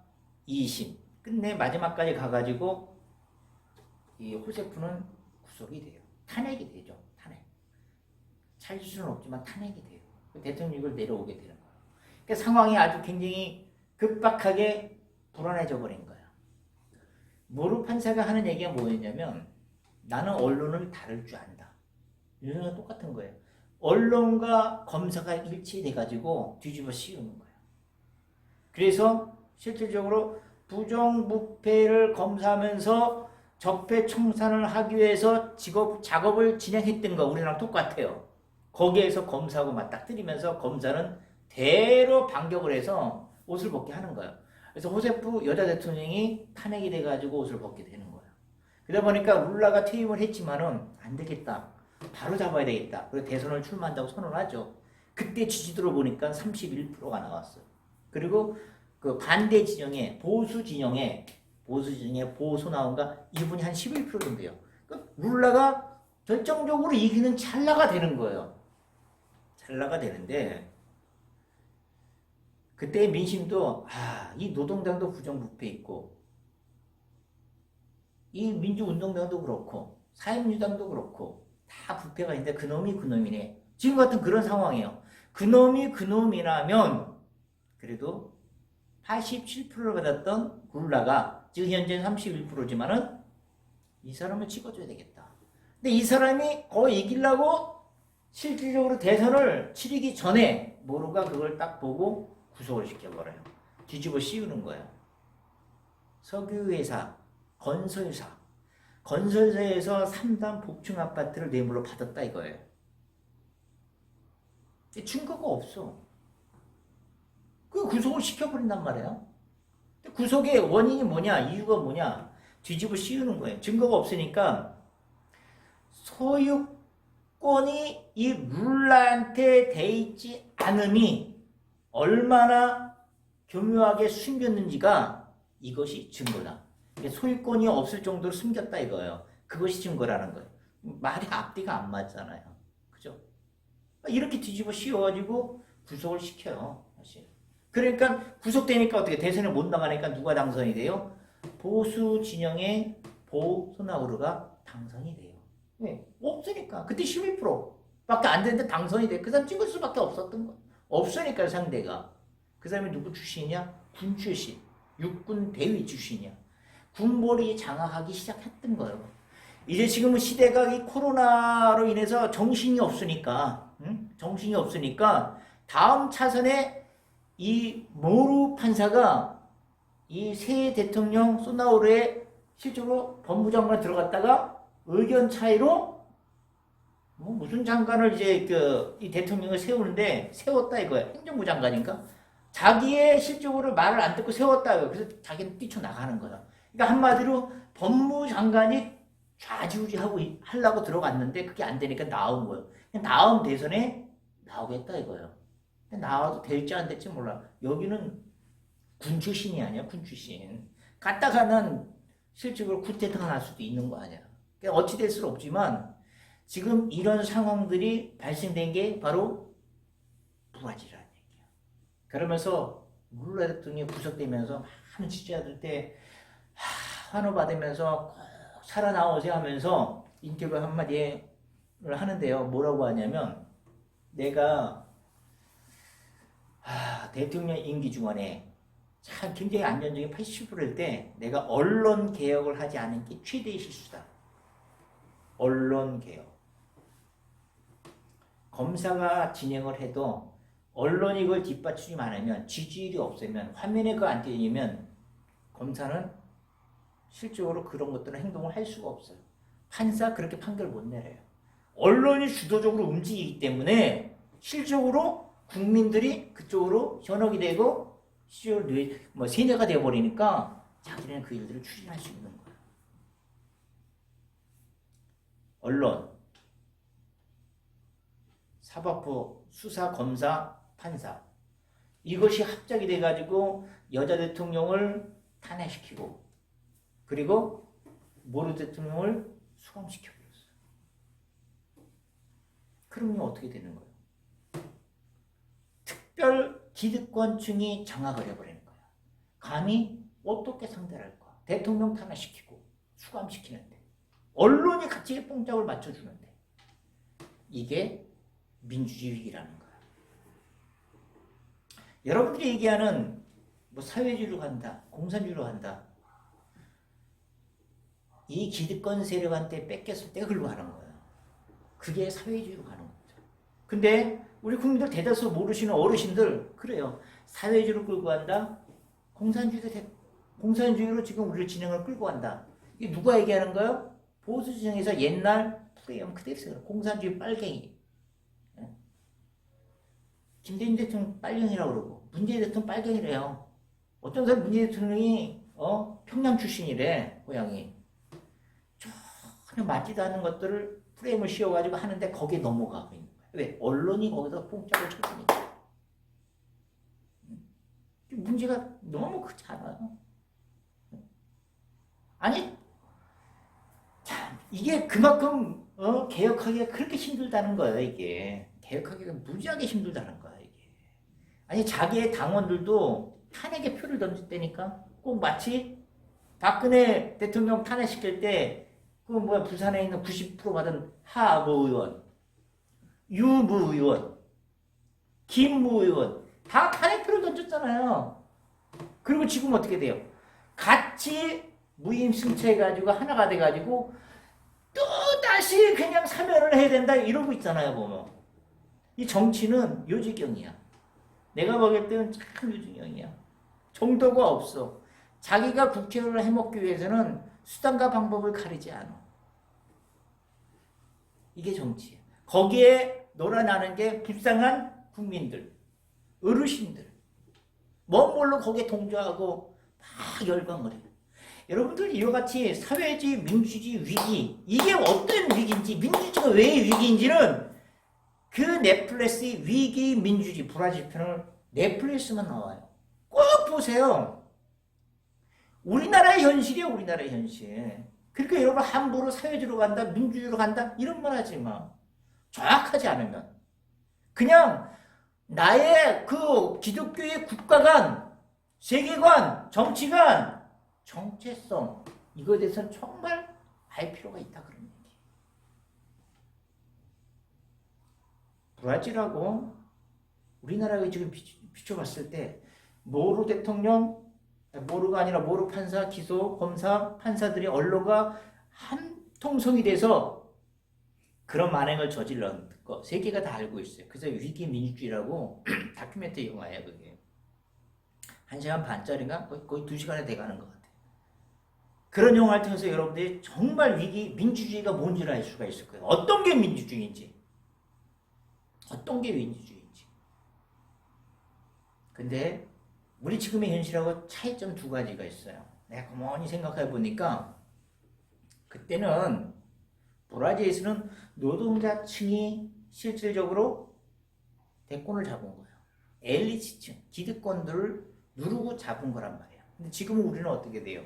2심 끝내 마지막까지 가가지고 이 호세프는 구속이 돼요. 탄핵이 되죠. 탄핵. 찾을 수는 없지만 탄핵이 돼요. 대통령직을 내려오게 되는 거예요. 그러니까 상황이 아주 굉장히 급박하게 불안해져 버린 거예요. 모루 판사가 하는 얘기가 뭐였냐면 나는 언론을 다룰 줄 안다. 이거랑 똑같은 거예요. 언론과 검사가 일치돼가지고 뒤집어 씌우는 거예요. 그래서 실질적으로 부정부패를 검사하면서 적폐청산을 하기 위해서 작업을 진행했던 거 우리랑 똑같아요. 거기에서 검사하고 맞닥뜨리면서 검사는 대로 반격을 해서 옷을 벗게 하는 거예요. 그래서 호세프 여자 대통령이 탄핵이 돼가지고 옷을 벗게 되는 거예요. 그러다 보니까 룰라가 퇴임을 했지만은 안 되겠다. 바로 잡아야 되겠다. 그래서 대선을 출마한다고 선언하죠. 그때 지지도를 보니까 31%가 나왔어요. 그리고 그 반대 진영에 보수 진영에 보수 나온가 이분이 한 11% 정도예요. 그러니까 룰라가 결정적으로 이기는 찰나가 되는 거예요. 찰나가 되는데 그때 민심도 이 노동당도 부정부패 있고 이 민주운동당도 그렇고 사회민주당도 그렇고 다 부패가 있는데 그놈이 그놈이네. 지금 같은 그런 상황이에요. 그놈이 그놈이라면 그래도 87%를 받았던 룰라가 지금 현재는 31%지만은 이 사람을 찍어줘야 되겠다. 근데 이 사람이 거의 이기려고 실질적으로 대선을 치르기 전에 모루가 그걸 딱 보고 구속을 시켜버려요. 뒤집어 씌우는 거예요. 석유회사, 건설사에서 3단 복층 아파트를 뇌물로 받았다 이거예요. 증거가 없어. 그 구속을 시켜버린단 말이에요. 구속의 원인이 뭐냐, 이유가 뭐냐, 뒤집어 씌우는 거예요. 증거가 없으니까 소유권이 이 룰라한테 돼 있지 않음이 얼마나 교묘하게 숨겼는지가 이것이 증거다. 소유권이 없을 정도로 숨겼다 이거예요. 그것이 증거라는 거예요. 말이 앞뒤가 안 맞잖아요. 그죠? 이렇게 뒤집어 씌워가지고 구속을 시켜요. 사실. 그러니까 구속되니까 어떻게 대선에 못 나가니까 누가 당선이 돼요? 보수 진영의 보소나우르가 당선이 돼요. 왜? 없으니까. 그때 11%밖에 안 되는데 당선이 돼. 그 사람 찍을 수밖에 없었던 거예요. 없으니까 상대가. 그 사람이 누구 출신이냐? 군 출신. 육군 대위 출신이야. 군벌이 장악하기 시작했던 거예요. 이제 지금은 시대가 이 코로나로 인해서 정신이 없으니까, 정신이 없으니까 다음 차선에 이 모루 판사가 이 새 대통령 소나우르에 실제로 법무장관 들어갔다가 의견 차이로 뭐 무슨 장관을 이제 이 대통령을 세우는데 세웠다 이거야. 행정부 장관인가? 자기의 실적으로 말을 안 듣고 세웠다. 그래서 자기는 뛰쳐나가는 거야. 그러니까 한마디로 법무장관이 좌지우지하고 하려고 들어갔는데 그게 안 되니까 나온 거예요. 다음 대선에 나오겠다 이거예요. 나와도 될지 안 될지 몰라. 여기는 군 출신이 아니야, 군 출신. 갔다가는 실적으로 쿠데타가 날 수도 있는 거 아니야. 그러니까 어찌 될 수는 없지만 지금 이런 상황들이 발생된 게 바로 브라질이라는 얘기야. 그러면서 룰라 대통령이 구속되면서 많은 지지자들 때 환호 받으면서 꼭 살아나오세요 하면서 인터뷰 한마디를 하는데요. 뭐라고 하냐면 내가 대통령 임기 중간에 참 굉장히 안전적인 80%일 때 내가 언론 개혁을 하지 않은 게 최대의 실수다. 언론 개혁. 검사가 진행을 해도 언론이 그걸 뒷받치지 않으면 지지율이 없으면 화면에 그거 안 띄우면 검사는 실적으로 그런 것들은 행동을 할 수가 없어요. 판사 그렇게 판결 못 내려요. 언론이 주도적으로 움직이기 때문에 실적으로 국민들이 그쪽으로 현혹이 되고 실적으로 뭐 세뇌가 되어버리니까 자기네는 그 일들을 추진할 수 있는 거예요. 언론, 사법부, 수사, 검사, 판사 이것이 합작이 돼가지고 여자 대통령을 탄핵시키고 그리고 모르 대통령을 수감시켜버렸어요. 그러면 어떻게 되는 거예요? 특별 기득권층이 장악을 해버리는 거야. 감히 어떻게 상대를 할까? 대통령 탄핵시키고 수감시키는데 언론이 같이 뽕짝을 맞춰주는데 이게 민주주의라는 거야. 여러분들이 얘기하는 뭐 사회주의로 간다, 공산주의로 간다. 이 기득권 세력한테 뺏겼을 때 흘러 가는 거야. 그게 사회주의로 가는 거죠. 근데 우리 국민들 대다수 모르시는 어르신들 그래요. 사회주의로 끌고 간다. 공산주의로 지금 우리를 진영을 끌고 간다. 이게 누가 얘기하는 거예요? 보수 진영에서 옛날 프레임 그대로 있어요. 공산주의 빨갱이. 김대중 대통령 빨갱이라고 그러고 문재인 대통령 빨갱이래요. 어떤 사람 문재인 대통령이 평양 출신이래 고향이. 전혀 맞지도 않는 것들을 프레임을 씌워가지고 하는데 거기에 넘어가고 있는 거야. 왜? 언론이 거기서 뽕짝을 쳐주니까. 문제가 너무 크잖아요. 아니 참 이게 그만큼 개혁하기가 그렇게 힘들다는 거예요. 이게 개혁하기가 무지하게 힘들다는 거야. 이게 아니 자기의 당원들도 탄핵의 표를 던질 때니까 꼭 마치 박근혜 대통령 탄핵시킬 때 그 뭐야 부산에 있는 90% 받은 하모 의원, 유무 의원, 김무 의원 다 탄핵표를 던졌잖아요. 그리고 지금 어떻게 돼요? 같이 무임승차해가지고 하나가 돼가지고 또 다시 그냥 사면을 해야 된다 이러고 있잖아요. 보면 이 정치는 요지경이야. 내가 먹을 때는 참 요지경이야. 정도가 없어. 자기가 국회의원을 해먹기 위해서는 수단과 방법을 가리지 않아. 이게 정치야. 거기에 놀아나는 게 불쌍한 국민들, 어르신들. 먼 몰로 거기에 동조하고 막 열광을 해요. 여러분들 이와 같이 사회주의, 민주주의 위기 이게 어떤 위기인지 민주주의가 왜 위기인지는 그 넷플릭스의 위기 민주주의 브라질 편을 넷플릭스만 나와요. 꼭 보세요. 우리나라의 현실이에요. 우리나라의 현실. 그러니까 여러분 함부로 사회주의로 간다 민주주의로 간다 이런 말 하지 마. 정확하지 않으면 그냥 나의 그 기독교의 국가관 세계관 정치관 정체성 이거에 대해서는 정말 알 필요가 있다 그런 얘기. 브라질하고 우리나라가 지금 비춰봤을 때 모루 대통령 모루가 아니라 모루 판사 기소 검사 판사들이 언론과 한통속이 돼서 그런 만행을 저질렀던 거 세계가 다 알고 있어요. 그래서 위기 민주주의라고 다큐멘터리 영화예요 그게. 1시간 반짜리인가? 거의 2시간에 돼가는 것 같아요. 그런 영화를 통해서 여러분들이 정말 민주주의가 뭔지를 알 수가 있을 거예요. 어떤 게 민주주의인지. 어떤 게 민주주의인지. 근데 우리 지금의 현실하고 차이점 두 가지가 있어요. 내가 가만히 생각해 보니까 그때는 브라질에서는 노동자층이 실질적으로 대권을 잡은 거예요. 엘리트층, 기득권들을 누르고 잡은 거란 말이에요. 근데 지금은 우리는 어떻게 돼요?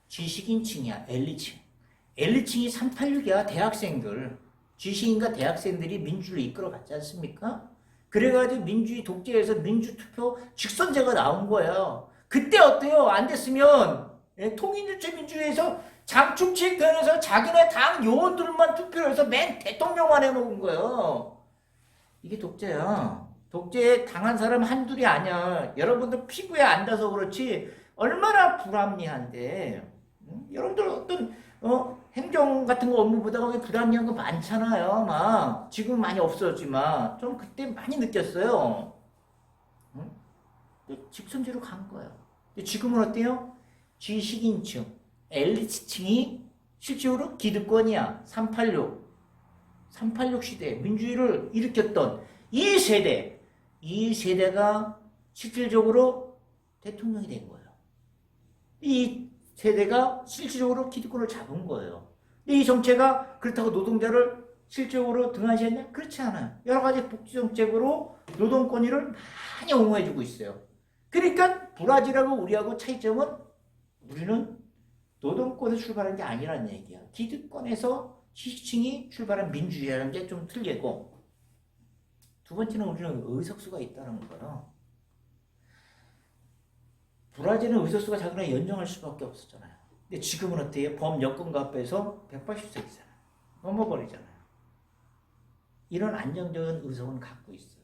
지식인층이야, 엘리트층. 엘리트층이 386이야, 대학생들. 지식인과 대학생들이 민주를 이끌어 갔지 않습니까? 그래가지고 민주주의 독재에서 민주투표 직선제가 나온 거예요. 그때 어때요? 안 됐으면 통일주의 민주주의에서 장충식 변해서 자기네 당 요원들만 투표를 해서 맨 대통령만 해먹은 거예요. 이게 독재야. 독재에 당한 사람 한둘이 아니야. 여러분들 피부에 안 닿아서 그렇지 얼마나 불합리한데. 여러분들 어떤 행정 같은 거 업무 보다가 불합리한 거 많잖아요. 막 지금 많이 없어졌지만 좀 그때 많이 느꼈어요. 직선제로 간 거예요. 지금은 어때요? 지식인층, 엘리트층이 실제로 기득권이야. 386 시대 민주주의를 일으켰던 이 세대가 실질적으로 대통령이 된 거예요. 이 세대가 실질적으로 기득권을 잡은 거예요. 근데 이 정체가 그렇다고 노동자를 실질적으로 등한시했냐? 그렇지 않아요. 여러 가지 복지 정책으로 노동 권위를 많이 옹호해주고 있어요. 그러니까 브라질하고 우리하고 차이점은 우리는 노동권에서 출발한 게 아니라는 얘기야. 기득권에서 지식층이 출발한 민주주의라는 게 좀 틀리고, 두 번째는 우리는 의석수가 있다는 거예요. 브라질은 의석수가 작으나 연정할 수밖에 없었잖아요. 근데 지금은 어때요? 범여권과 합해서 180석이잖아요. 넘어버리잖아요. 이런 안정적인 의석은 갖고 있어요.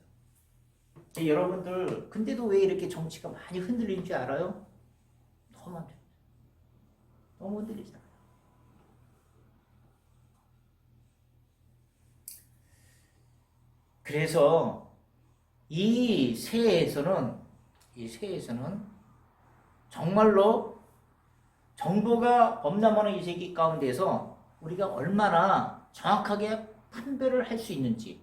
여러분들 근데도 왜 이렇게 정치가 많이 흔들리는 줄 알아요? 너무 흔들리잖아요. 그래서 이 새해에서는 정말로 정보가 범람하는 이 세계 가운데서 우리가 얼마나 정확하게 판별을 할 수 있는지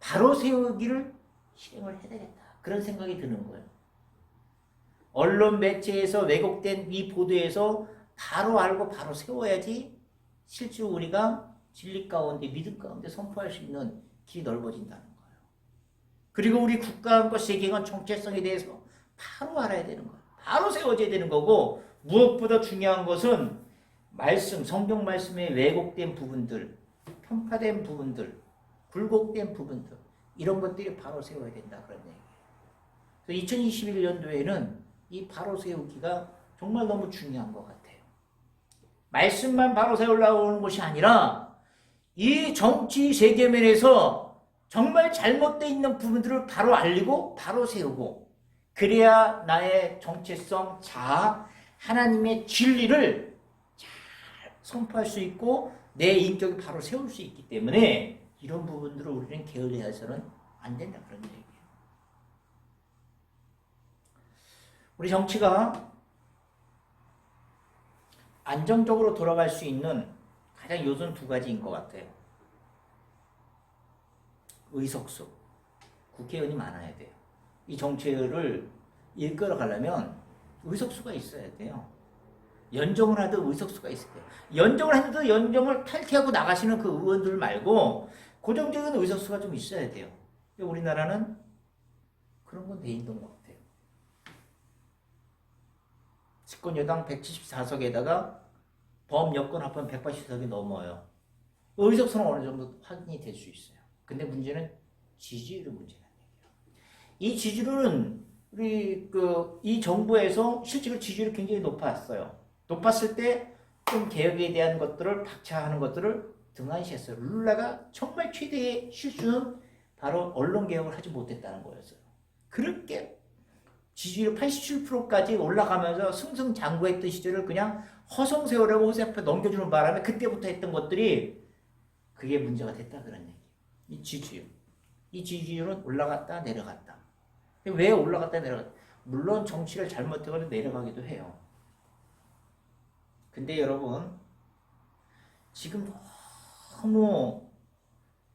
바로 세우기를 실행을 해야 되겠다. 그런 생각이 드는 거예요. 언론 매체에서 왜곡된 이 보도에서 바로 알고 바로 세워야지 실제로 우리가 진리 가운데 믿음 가운데 선포할 수 있는 길이 넓어진다는 거예요. 그리고 우리 국가와 세계관 정체성에 대해서 바로 알아야 되는 거예요. 바로 세워져야 되는 거고, 무엇보다 중요한 것은 성경 말씀에 왜곡된 부분들, 편파된 부분들, 굴곡된 부분들, 이런 것들이 바로 세워야 된다, 그런 얘기예요. 2021년도에는 이 바로 세우기가 정말 너무 중요한 것 같아요. 말씀만 바로 세우려고 하는 것이 아니라 이 정치 세계면에서 정말 잘못되어 있는 부분들을 바로 알리고 바로 세우고, 그래야 나의 정체성, 자아, 하나님의 진리를 잘 선포할 수 있고 내 인격을 바로 세울 수 있기 때문에 이런 부분들을 우리는 게을리해서는 안 된다, 그런 얘기예요. 우리 정치가 안정적으로 돌아갈 수 있는 가장 요소는 두 가지인 것 같아요. 의석수, 국회의원이 많아야 돼요. 이 정치를 이끌어 가려면 의석수가 있어야 돼요. 연정을 하든 의석수가 있어야 돼요. 연정을 하든 연정을 탈퇴하고 나가시는 그 의원들 말고 고정적인 의석수가 좀 있어야 돼요. 우리나라는 그런 건 돼 있는 것 같아요. 집권 여당 174석에다가 범여권 합하면 180석이 넘어요. 의석수는 어느 정도 확인이 될 수 있어요. 근데 문제는 지지율의 문제라는 얘기예요. 이 지지율은 이 정부에서 실제로 지지율이 굉장히 높았어요. 높았을 때 좀 개혁에 대한 것들을 박차하는 것들을 등한시했어요. 룰라가 정말 최대의 실수는 바로 언론 개혁을 하지 못했다는 거였어요. 그렇게 지지율 87%까지 올라가면서 승승장구했던 시절을 그냥 허송세월하고 호세af에 넘겨주는 바람에 그때부터 했던 것들이 그게 문제가 됐다, 그런 얘기. 이 지지율은 올라갔다 내려갔다. 왜 올라갔다 내려갔다? 물론 정치를 잘못해서 내려가기도 해요. 근데 여러분 지금 너무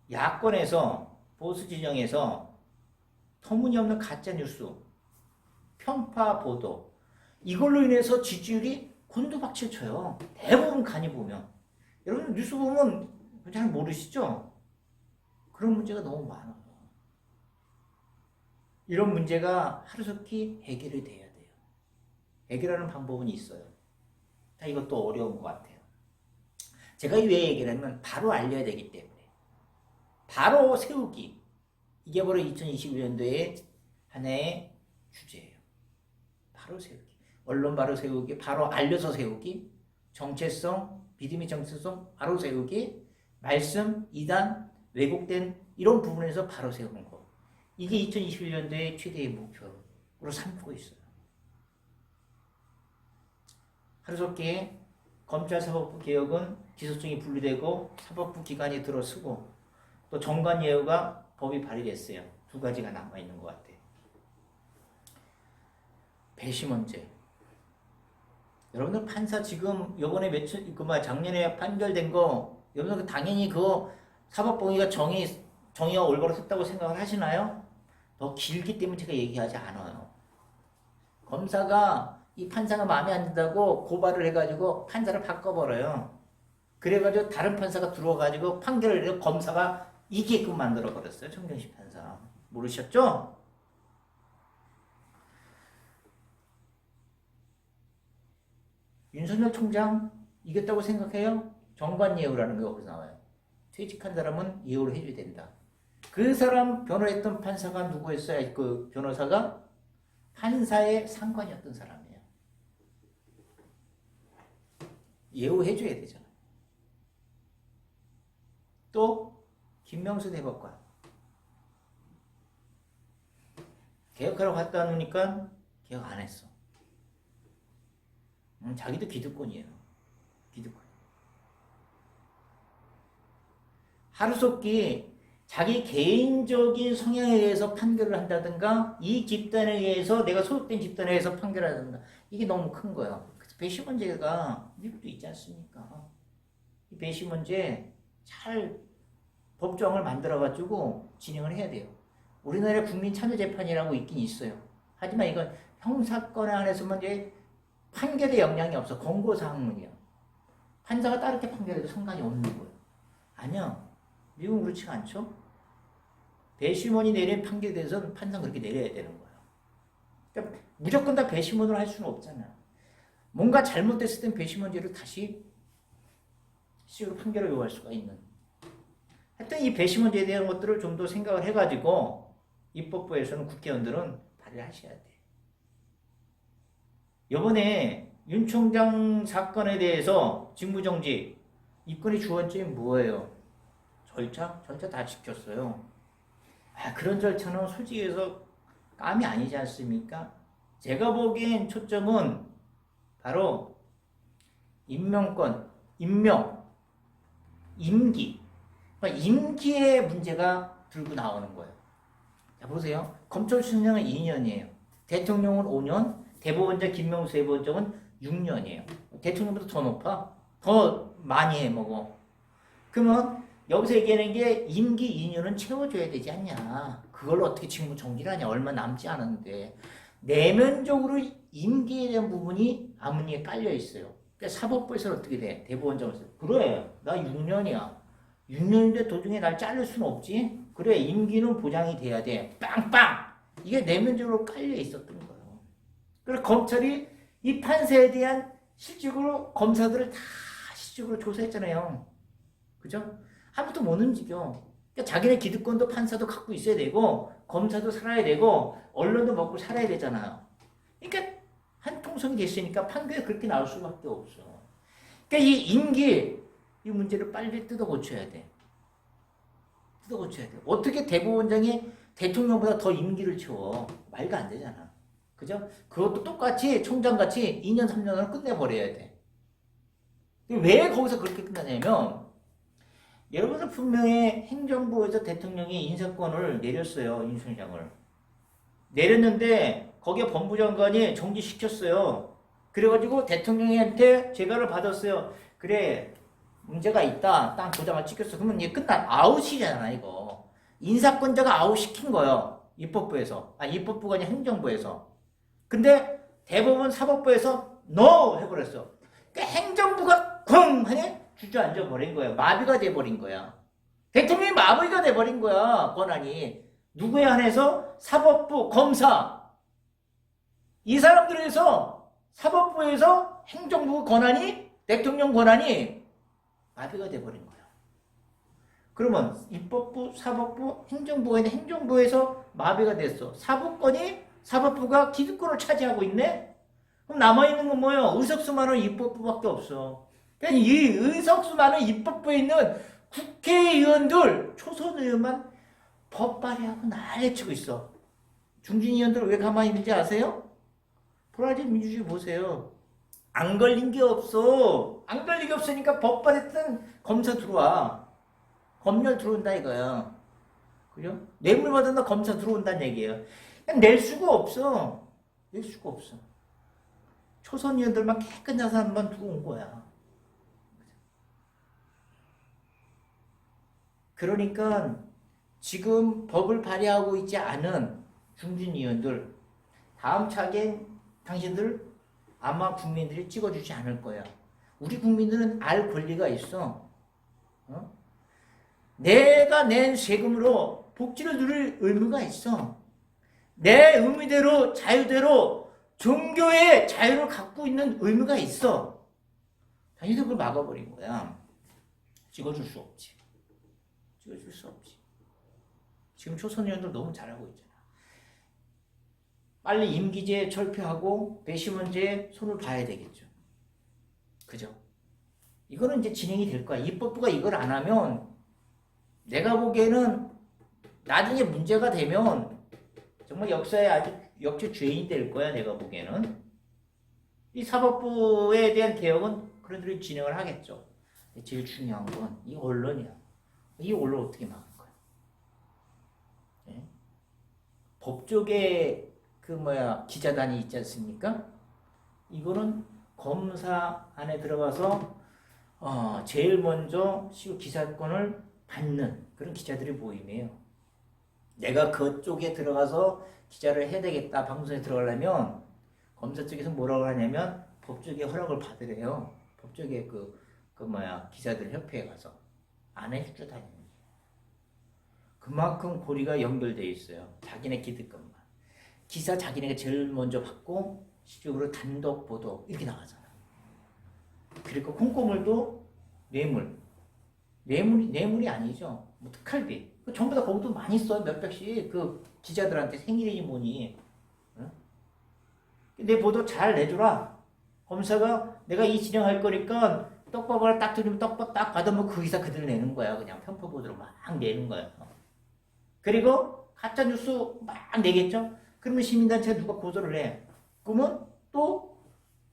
야권에서 보수 진영에서 터무니없는 가짜뉴스, 편파 보도 이걸로 인해서 지지율이 곤두박질 쳐요. 대부분 간이 보면. 여러분 뉴스 보면 잘 모르시죠? 그런 문제가 너무 많아요. 이런 문제가 하루속히 해결이 돼야 돼요. 해결하는 방법은 있어요. 다 이것도 어려운 것 같아요. 제가 왜 얘기하냐면 바로 알려야 되기 때문에. 바로 세우기. 이게 바로 2021년도의 하나의 주제예요. 바로 세우기. 언론 바로 세우기, 바로 알려서 세우기, 정체성, 믿음의 정체성 바로 세우기, 말씀, 이단, 왜곡된 이런 부분에서 바로 세우는 거. 이게 2021년도의 최대의 목표로 삼고 있어요. 하루속히 검찰사법부 개혁은 기소청이 분리되고 사법부 기관이 들어서고 또 정관예우가 법이 발의됐어요. 두 가지가 남아있는 것 같아요. 배심원제. 여러분들 판사 지금 요번에 작년에 판결된 거 여러분들 당연히 그거 사법부가 정의가 올바로 섰다고 생각을 하시나요? 더 길기 때문에 제가 얘기하지 않아요. 검사가 이 판사가 마음에 안 든다고 고발을 해가지고 판사를 바꿔버려요. 그래가지고 다른 판사가 들어와가지고 판결을 내려 검사가 이기게끔 만들어버렸어요. 정경심 판사. 모르셨죠? 윤석열 총장 이겼다고 생각해요? 정관예우라는 게 거기서 나와요. 퇴직한 사람은 예우를 해줘야 된다. 그 사람 변호했던 판사가 누구였어요? 그 변호사가 판사의 상관이었던 사람이에요. 예우해줘야 되잖아요. 또 김명수 대법관 개혁하러 갔다 놓으니까 개혁 안 했어. 자기도 기득권이에요. 기득권. 하루속히 자기 개인적인 성향에 의해서 판결을 한다든가 이 집단에 의해서 내가 소속된 집단에 의해서 판결을 한다든가 이게 너무 큰 거예요. 그래서 배심원제가 미국도 있지 않습니까? 이 배심원제 잘 법조항을 만들어가지고 진행을 해야 돼요. 우리나라에 국민참여재판이라고 있긴 있어요. 하지만 이건 형사건에 한해서만 이제 판결에 영향이 없어. 권고사항문이야. 판사가 다르게 판결해도 상관이 없는 거예요. 아니야. 미국은 그렇지가 않죠. 배심원이 내린 판결에 대해서는 판사는 그렇게 내려야 되는 거예요. 그러니까 무조건 다 배심원으로 할 수는 없잖아요. 뭔가 잘못됐을 땐 배심원제로 다시 시로 판결을 요구할 수가 있는. 하여튼 이 배심원제에 대한 것들을 좀 더 생각을 해가지고 입법부에서는 국회의원들은 발의를 하셔야 돼. 이번에 윤 총장 사건에 대해서 직무정지 이건의 주원점이 뭐예요? 절차 다 지켰어요. 그런 절차는 솔직히 해서 깜이 아니지 않습니까? 제가 보기엔 초점은 바로 임명권, 임기. 그러니까 임기의 문제가 들고 나오는 거예요. 자, 보세요. 검찰총장은 2년이에요. 대통령은 5년, 대법원장 김명수 대법원장은 6년이에요. 대통령보다 더 높아? 더 많이 해 먹어. 그러면 여기서 얘기하는 게 임기 2년은 채워줘야 되지 않냐. 그걸 어떻게 직무 정지를 하냐. 얼마 남지 않았는데. 내면적으로 임기에 대한 부분이 암문위에 깔려 있어요. 그러니까 사법부에서는 어떻게 돼? 대법원장에서. 그래, 나 6년이야. 6년인데 도중에 날 자를 수는 없지? 그래, 임기는 보장이 돼야 돼. 빵빵! 이게 내면적으로 깔려 있었던 거예요. 그래서 검찰이 이 판사에 대한 실질적으로 검사들을 다 실질적으로 조사했잖아요. 그죠? 아무도 못 움직여. 그러니까 자기네 기득권도 판사도 갖고 있어야 되고 검사도 살아야 되고 언론도 먹고 살아야 되잖아요. 그러니까 한 통선이 됐으니까 판결이 그렇게 나올 수밖에 없어. 그러니까 이 임기 이 문제를 빨리 뜯어 고쳐야 돼. 뜯어 고쳐야 돼. 어떻게 대법원장이 대통령보다 더 임기를 채워? 말도 안 되잖아. 그죠? 그것도 똑같이 총장같이 2년 3년을 끝내버려야 돼. 왜 거기서 그렇게 끝나냐면 여러분들 분명히 행정부에서 대통령이 인사권을 내렸어요. 윤 총장을. 내렸는데 거기에 법무장관이 정지시켰어요. 그래가지고 대통령한테 재가를 받았어요. 그래, 문제가 있다. 딱 도장을 찍혔어. 그러면 이게 끝난 아웃이잖아, 이거. 인사권자가 아웃시킨 거예요. 입법부에서. 아니, 입법부가 아니라 행정부에서. 근데 대법원 사법부에서 NO! 해버렸어. 그러니까 행정부가 쿵! 하니 주저앉아 버린 거예요. 마비가 돼버린 거야. 대통령이 마비가 돼버린 거야, 권한이. 누구에 한해서? 사법부, 검사. 이 사람들에서 사법부에서 행정부 권한이, 대통령 권한이 마비가 돼버린 거야. 그러면 입법부, 사법부, 행정부가 있는 행정부에서 마비가 됐어. 사법부가 기득권을 차지하고 있네? 그럼 남아있는 건 뭐예요? 의석수 많은 입법부밖에 없어. 그러니까 이 의석수 많은 입법부에 있는 국회의원들, 초선 의원만 법 발의하고 난리치고 있어. 중진 의원들 왜 가만히 있는지 아세요? 브라질 민주주의 보세요. 안 걸린 게 없어. 안 걸린 게 없으니까 법 발의했던 검사 들어와. 검열 들어온다 이거야. 그죠? 뇌물 받았나 검사 들어온다는 얘기예요. 그냥 낼 수가 없어. 낼 수가 없어. 초선 의원들만 깨끗한 사람만 두고 온 거야. 그러니까 지금 법을 발의하고 있지 않은 중진 의원들, 다음 차기엔 당신들 아마 국민들이 찍어주지 않을 거야. 우리 국민들은 알 권리가 있어. 내가 낸 세금으로 복지를 누릴 의무가 있어. 내 의무대로 자유대로 종교의 자유를 갖고 있는 의무가 있어. 당신들 그걸 막아버린 거야. 찍어줄 수 없지. 찍어줄 수 없지. 지금 초선 의원들 너무 잘하고 있잖아. 빨리 임기제 철폐하고 배심원제에 손을 봐야 되겠죠. 그죠? 이거는 이제 진행이 될 거야. 입법부가 이걸 안 하면 내가 보기에는 나중에 문제가 되면 정말 역사에 아주 역주죄인이 될 거야. 내가 보기에는. 이 사법부에 대한 개혁은 그런들이 진행을 하겠죠. 제일 중요한 건 이 언론이야. 이 언론 어떻게 막을 거야? 네? 법조계 기자단이 있지 않습니까? 이거는 검사 안에 들어가서 제일 먼저 기사권을 받는 그런 기자들이 모임이에요. 내가 그쪽에 들어가서 기자를 해야 되겠다, 방송에 들어가려면 검사 쪽에서 뭐라고 하냐면 법조계 허락을 받으래요. 법조계 기자들 협회에 가서 안 해주죠, 당연히. 그만큼 고리가 연결돼 있어요. 자기네 기득권만. 기사 자기네가 제일 먼저 받고 실질적으로 단독 보도 이렇게 나가잖아. 그리고 콩고물도 뇌물이 아니죠. 뭐 특활비. 전부 다 거기도 많이 써요. 몇백씩. 그 기자들한테 생일이니 뭐니. 응? 내 보도 잘 내주라. 검사가 내가 이 진행할 거니까 떡밥을 딱 들으면 떡밥 딱 받으면 그 기사 그대로 내는 거야. 그냥 편파 보도로 막 내는 거야. 그리고 가짜 뉴스 막 내겠죠. 그러면 시민단체가 누가 고소를 해. 그러면 또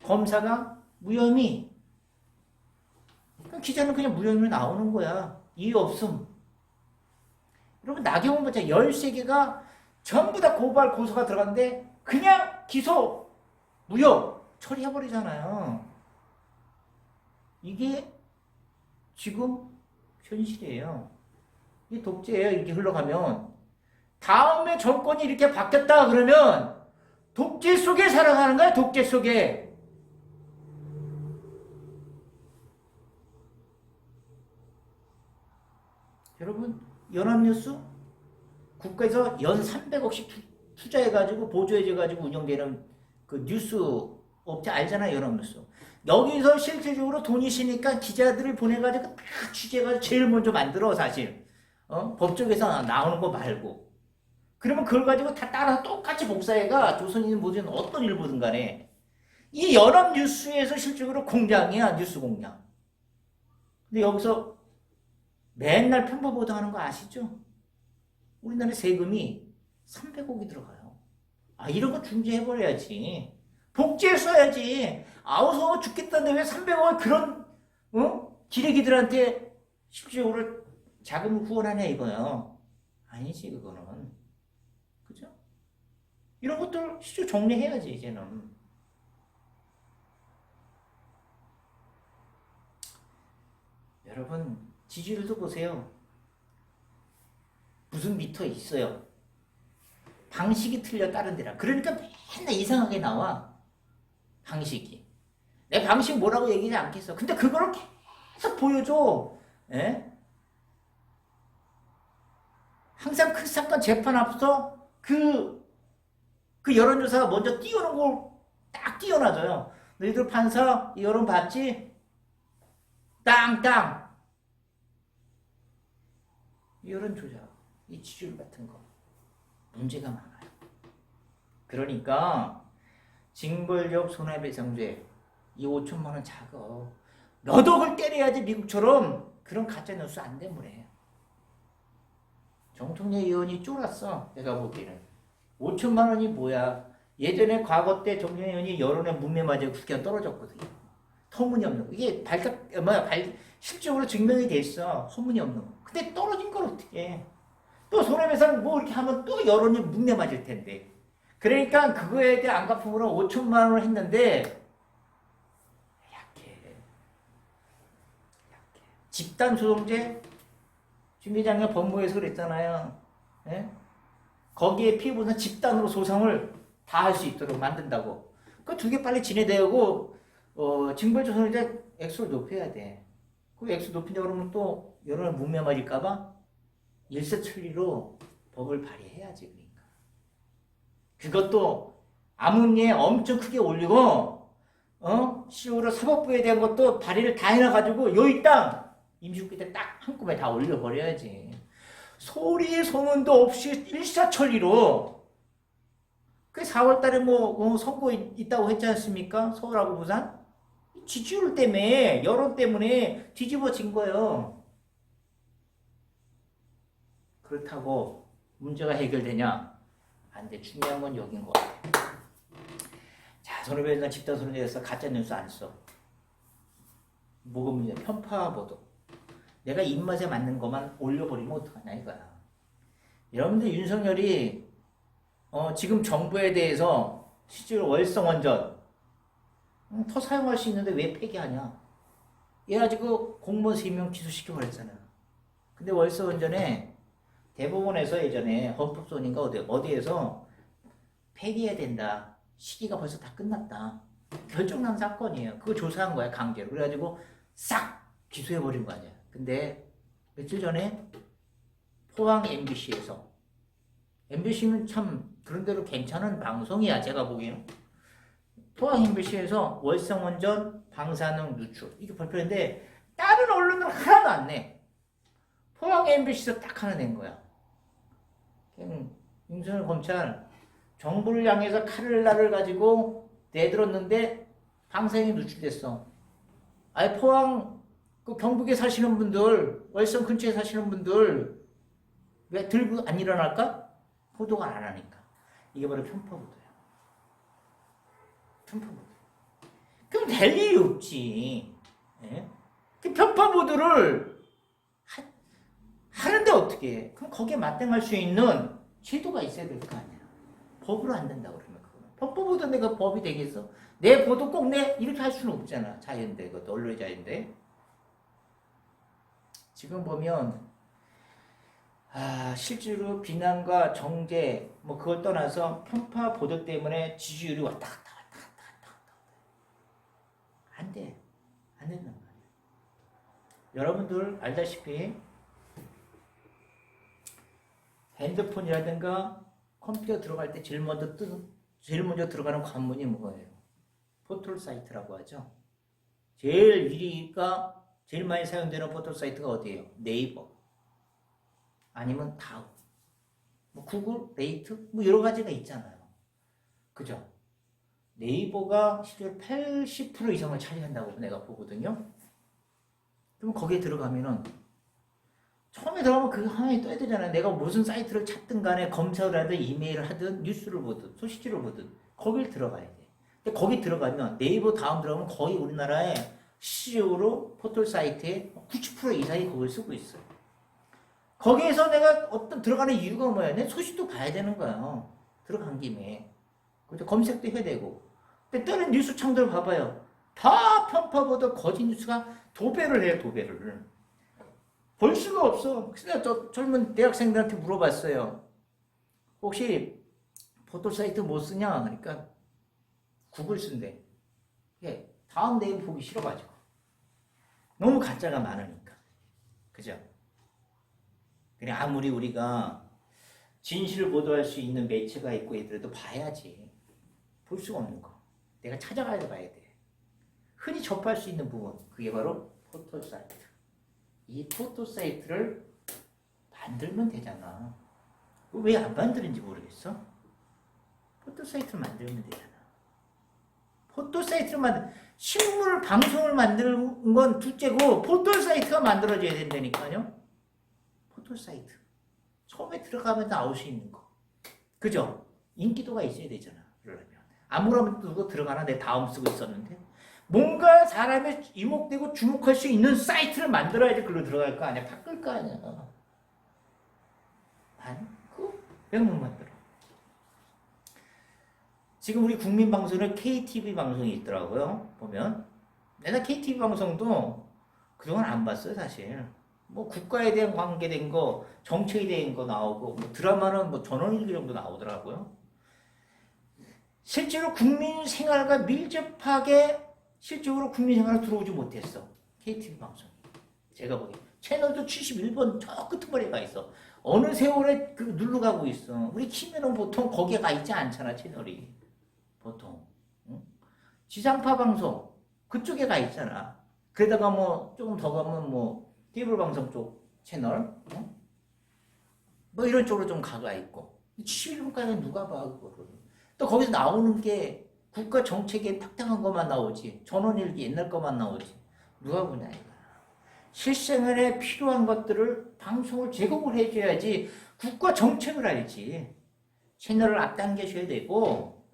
검사가 무혐의. 그럼 기자는 그냥 무혐의로 나오는 거야. 이유 없음. 여러분 나경원 보자 13개가 전부 다 고소가 들어갔는데 그냥 기소, 무혐의 처리해버리잖아요. 이게 지금 현실이에요. 이게 독재예요. 이렇게 흘러가면. 다음에 정권이 이렇게 바뀌었다 그러면 독재 속에 살아가는 거야. 독재 속에. 여러분 연합뉴스 국가에서 연 300억씩 투자해가지고 보조해줘가지고 운영되는 그 뉴스 업체 알잖아요. 연합뉴스. 여기서 실질적으로 돈이 있으니까 기자들을 보내가지고 다 취재해가지고 제일 먼저 만들어 사실. 법조계에서 나오는 거 말고. 그러면 그걸 가지고 다 따라서 똑같이 복사해가 조선인 뭐든 어떤 일보든 간에 이 연합뉴스에서 실질적으로 공장이야. 뉴스 공장. 근데 여기서 맨날 편파 보도하는 거 아시죠? 우리나라 세금이 300억이 들어가요. 이런 거 중지해버려야지. 복지에 써야지. 아우서 죽겠다는데 왜 300억을 그런 기레기들한테 실질적으로 자금을 후원하냐 이거요. 아니지 그거는. 그죠? 이런 것들 실제 정리해야지 이제는. 여러분 지지율도 보세요. 무슨 미터 있어요. 방식이 틀려 다른 데랑. 그러니까 맨날 이상하게 나와. 방식이. 내 방식 뭐라고 얘기하지 않겠어. 근데 그거를 계속 보여줘. 예? 항상 큰 사건 재판 앞서 그 여론조사가 먼저 띄우는 걸 딱 띄워놔줘요. 너희들 판사 이 여론 봤지? 땅땅. 이 여론 조작, 이 지지율 같은 거 문제가 많아요. 그러니까 징벌적 손해배상죄 이 5천만 원 작어. 몇 억을 때려야지 미국처럼 그런 가짜뉴스 안 되물해. 정통래 의원이 쫄았어. 내가 보기에는 5천만 원이 뭐야. 예전에 과거 때 정통래 의원이 여론에 문매 맞아 국회가 떨어졌거든요. 터무니없는 거. 이게 실적으로 증명이 됐어. 터무니없는 거. 근데 떨어진 걸 어떻게 해. 또 손해배상 뭐 이렇게 하면 또 여론이 문매 맞을 텐데. 그러니까 그거에 대한 안갚음으로 5천만 원을 했는데 약해. 집단소송제 준 기장님 법무에서 그랬잖아요. 예? 거기에 피해보는 집단으로 소송을 다 할 수 있도록 만든다고. 그 두 개 빨리 진행되고 징벌조선이제 액수를 높여야 돼. 그 액수 높인다 그러면 또 여론을 문매 맞을까봐 일사천리로 법을 발의해야지. 그러니까 그것도 암흑리에 엄청 크게 올리고 시우로 사법부에 대한 것도 발의를 다 해놔가지고 여기 땅 임시국회 때 딱 한꺼번에 다 올려버려야지. 소리 소문도 없이 일사천리로. 그 4월달에 뭐 선거 있다고 했지 않습니까? 서울하고 부산 지지율 때문에 여론 때문에 뒤집어진 거예요. 그렇다고 문제가 해결되냐? 안 돼. 중요한 건 여긴 것 같아. 자, 손해배상 집단소송제에서 가짜뉴스 안 써. 뭐가 문제야? 편파 보도. 내가 입맛에 맞는 것만 올려버리면 어떡하냐 이거야. 여러분들 윤석열이 지금 정부에 대해서 실제로 월성원전 더 사용할 수 있는데 왜 폐기하냐. 얘 가지고 공무원 3명 기소시켜버렸잖아. 근데 월성원전에 대법원에서 예전에 헌법소원인가 어디에서 폐기해야 된다. 시기가 벌써 다 끝났다. 결정난 사건이에요. 그거 조사한 거야 강제로. 그래가지고 싹 기소해버린 거 아니야. 근데 며칠 전에 포항 MBC에서 MBC는 참 그런대로 괜찮은 방송이야 제가 보기에는. 포항 MBC에서 월성원전 방사능 누출 이게 발표했는데 다른 언론은 하나도 안 내. 포항 MBC에서 딱 하나 낸 거야. 윤석열 검찰 정부를 향해서 칼날을 가지고 내들었는데 방사능이 누출됐어. 아예 포항 그 경북에 사시는 분들, 월성 근처에 사시는 분들 왜 들고 안 일어날까? 보도가 안 하니까. 이게 바로 편파보도야. 편파보도. 그럼 될 일이 없지. 예? 그 편파보도를 하는데 어떻게 해? 그럼 거기에 맞대응할 수 있는 제도가 있어야 될 거 아니야. 법으로 안 된다 그러면 그거는. 편파보도 내가 법이 되겠어? 내 보도 꼭 내 이렇게 할 수는 없잖아. 자유인데 그것도 언론의 자유인데. 지금 보면 실제로 비난과 정제 뭐 그걸 떠나서 편파 보도 때문에 지지율이 왔다 갔다. 안 돼. 안 된단 말이야. 여러분들 알다시피 핸드폰이라든가 컴퓨터 들어갈 때 제일 먼저 들어가는 관문이 뭐예요? 포털 사이트라고 하죠. 제일 1위가 제일 많이 사용되는 포털 사이트가 어디예요? 네이버. 아니면 다음. 뭐 구글, 레이트, 뭐 여러 가지가 있잖아요. 그죠? 네이버가 실제로 80% 이상을 차지한다고 내가 보거든요. 그럼 거기에 들어가면은 처음에 들어가면 그 화면이 떠야 되잖아요. 내가 무슨 사이트를 찾든 간에 검색을 하든 이메일을 하든 뉴스를 보든 소식지를 보든 거길 들어가야 돼. 근데 거기 들어가면 네이버 다음 들어가면 거의 우리나라의 실질적으로 포털 사이트의 90% 이상이 그걸 쓰고 있어요. 거기에서 내가 들어가는 이유가 뭐야? 내 소식도 봐야 되는 거야. 들어간 김에. 그죠? 검색도 해야 되고. 근데 다른 뉴스 창들 봐봐요. 다 편파보다 거짓 뉴스가 도배를 해요, 도배를. 볼 수가 없어. 그래서 저 젊은 대학생들한테 물어봤어요. 혹시 포털사이트 못 쓰냐? 그러니까 구글 쓴대. 예, 다음 내용 보기 싫어가지고. 너무 가짜가 많으니까. 그죠? 그냥 아무리 우리가 진실을 보도할 수 있는 매체가 있고 이더라도 봐야지. 볼 수가 없는 거. 내가 찾아가야 봐야 돼. 흔히 접할 수 있는 부분. 그게 바로 포털사이트. 이 포털사이트를 만들면 되잖아. 왜 안 만드는지 모르겠어? 포털사이트를 만들면 되잖아. 포털사이트를 신문 방송을 만드는 건 둘째고 포털사이트가 만들어져야 된다니까요. 포털사이트. 처음에 들어가면 나올 수 있는 거. 그죠? 인기도가 있어야 되잖아. 그러려면. 아무런 누구 들어가나 내 다음 쓰고 있었는데. 뭔가 사람의 이목되고 주목할 수 있는 사이트를 만들어야지 글로 들어갈 거 아니야. 바꿀 거 아니야. 아니, 왜 못 만들어? 지금 우리 국민방송은 KTV 방송이 있더라고요. 보면. 내가 KTV 방송도 그동안 안 봤어요, 사실. 뭐 국가에 대한 관계된 거, 정책에 대한 거 나오고, 뭐 드라마는 뭐 전원일기 정도 나오더라고요. 실제로 국민 생활과 밀접하게 실제로 국민 생활에 들어오지 못했어. KTV 방송이. 제가 보기에. 채널도 71번 저 끄트머리에 가 있어. 어느 세월에 눌러가고 있어. 우리 키면은 보통 거기에 가 있지 않잖아, 채널이. 보통. 응? 지상파 방송 그쪽에 가 있잖아. 그러다가 뭐 조금 더 가면 뭐 케이블 방송 쪽 채널 뭐 이런 쪽으로 좀 가가 있고 71분까지 누가 봐 그거를. 또 거기서 나오는 게 국가 정책에 탁탁한 것만 나오지. 전원일기 옛날 것만 나오지. 누가 보냐 이거. 실생활에 필요한 것들을 방송을 제공을 해줘야지 국가 정책을 알지. 채널을 앞당겨줘야 되고,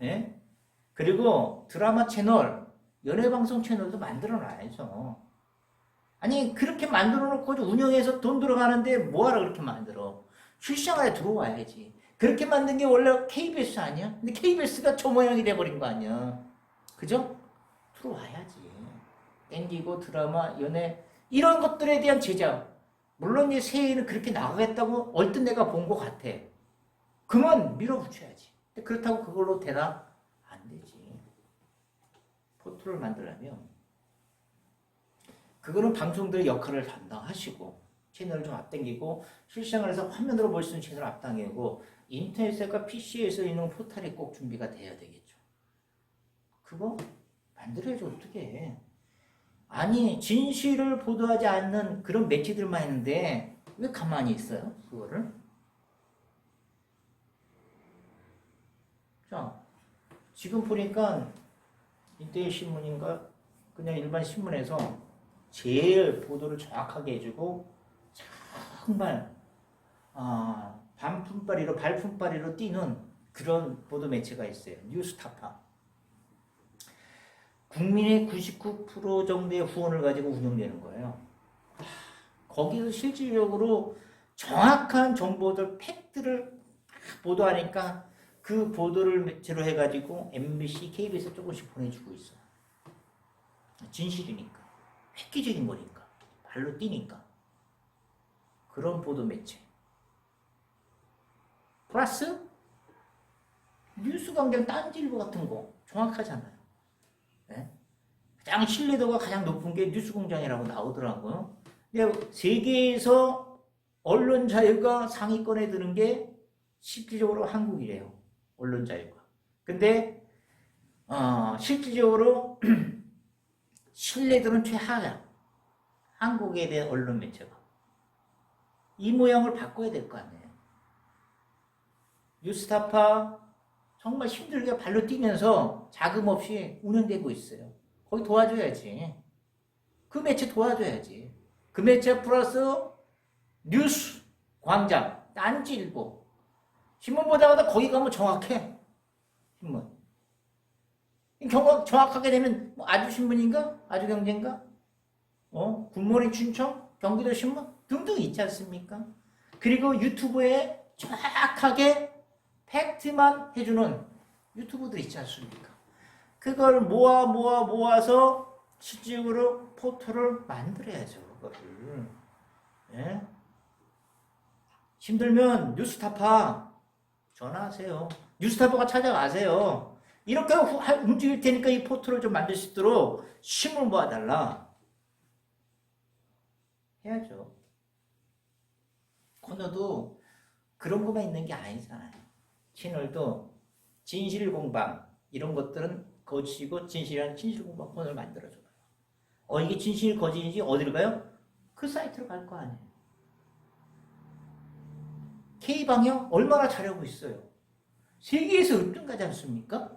예? 그리고 드라마 채널, 연예방송 채널도 만들어놔야죠. 아니 그렇게 만들어놓고 운영해서 돈 들어가는데 뭐하러 그렇게 만들어. 실생활에 들어와야지. 그렇게 만든 게 원래 KBS 아니야? 근데 KBS가 저 모양이 돼버린 거 아니야. 그죠? 들어와야지. 땡기고 드라마, 연애 이런 것들에 대한 제작. 물론 이 새해에는 그렇게 나가겠다고 얼뜻 내가 본 것 같아. 그만 밀어붙여야지. 근데 그렇다고 그걸로 되나? 안 되지. 포털을 만들려면 그거는 방송들의 역할을 담당하시고 채널을 좀 앞당기고 실생활에서 화면으로 볼 수 있는 채널을 앞당기고 인터넷과 PC에서 있는 포털이 꼭 준비가 돼야 되겠죠. 그거 만들어야지 어떻게 해. 아니 진실을 보도하지 않는 그런 매체들만 있는데 왜 가만히 있어요? 그거를. 자, 지금 보니까 이때의 신문인가 그냥 일반 신문에서 제일 보도를 정확하게 해주고 정말 발품바리로 뛰는 그런 보도 매체가 있어요. 뉴스타파. 국민의 99% 정도의 후원을 가지고 운영되는 거예요. 거기서 실질적으로 정확한 정보들, 팩트를 보도하니까 그 보도를 매체로 해가지고 MBC, KBS 조금씩 보내주고 있어. 진실이니까. 획기적인 거니까. 발로 뛰니까. 그런 보도 매체. 플러스 뉴스 광장 딴지일보 같은 거 정확하잖아요. 네? 가장 신뢰도가 가장 높은 게 뉴스공장이라고 나오더라고요. 근데 세계에서 언론 자유가 상위권에 드는 게 실질적으로 한국이래요. 언론 자유가. 근데 실질적으로 신뢰도는 최하야. 한국에 대한 언론 매체가. 이 모양을 바꿔야 될 거 아니에요. 뉴스타파 정말 힘들게 발로 뛰면서 자금 없이 운영되고 있어요. 거기 도와줘야지. 그 매체 도와줘야지. 그 매체 플러스 뉴스 광장, 딴지일보. 신문 보다가 거기 가면 정확해. 신문. 정확하게 되면 아주신문인가? 아주경제인가? 굿모닝 춘천? 경기도 신문? 등등 있지 않습니까? 그리고 유튜브에 정확하게 팩트만 해주는 유튜브들 있지 않습니까? 그걸 모아서 실질적으로 포털을 만들어야죠. 그거를. 예? 힘들면 뉴스타파 전화하세요. 뉴스타파가 찾아가세요. 이렇게 움직일 테니까 이 포털을 좀 만들 수 있도록 힘을 모아달라. 해야죠. 코너도 그런 것만 있는 게 아니잖아요. 채널도 진실공방 이런 것들은 거짓이고 진실이라는 진실공방 코너를 만들어줘요. 이게 진실 거짓인지 어디로 가요? 그 사이트로 갈 거 아니에요. K방역 얼마나 잘하고 있어요. 세계에서 1등 가지 않습니까?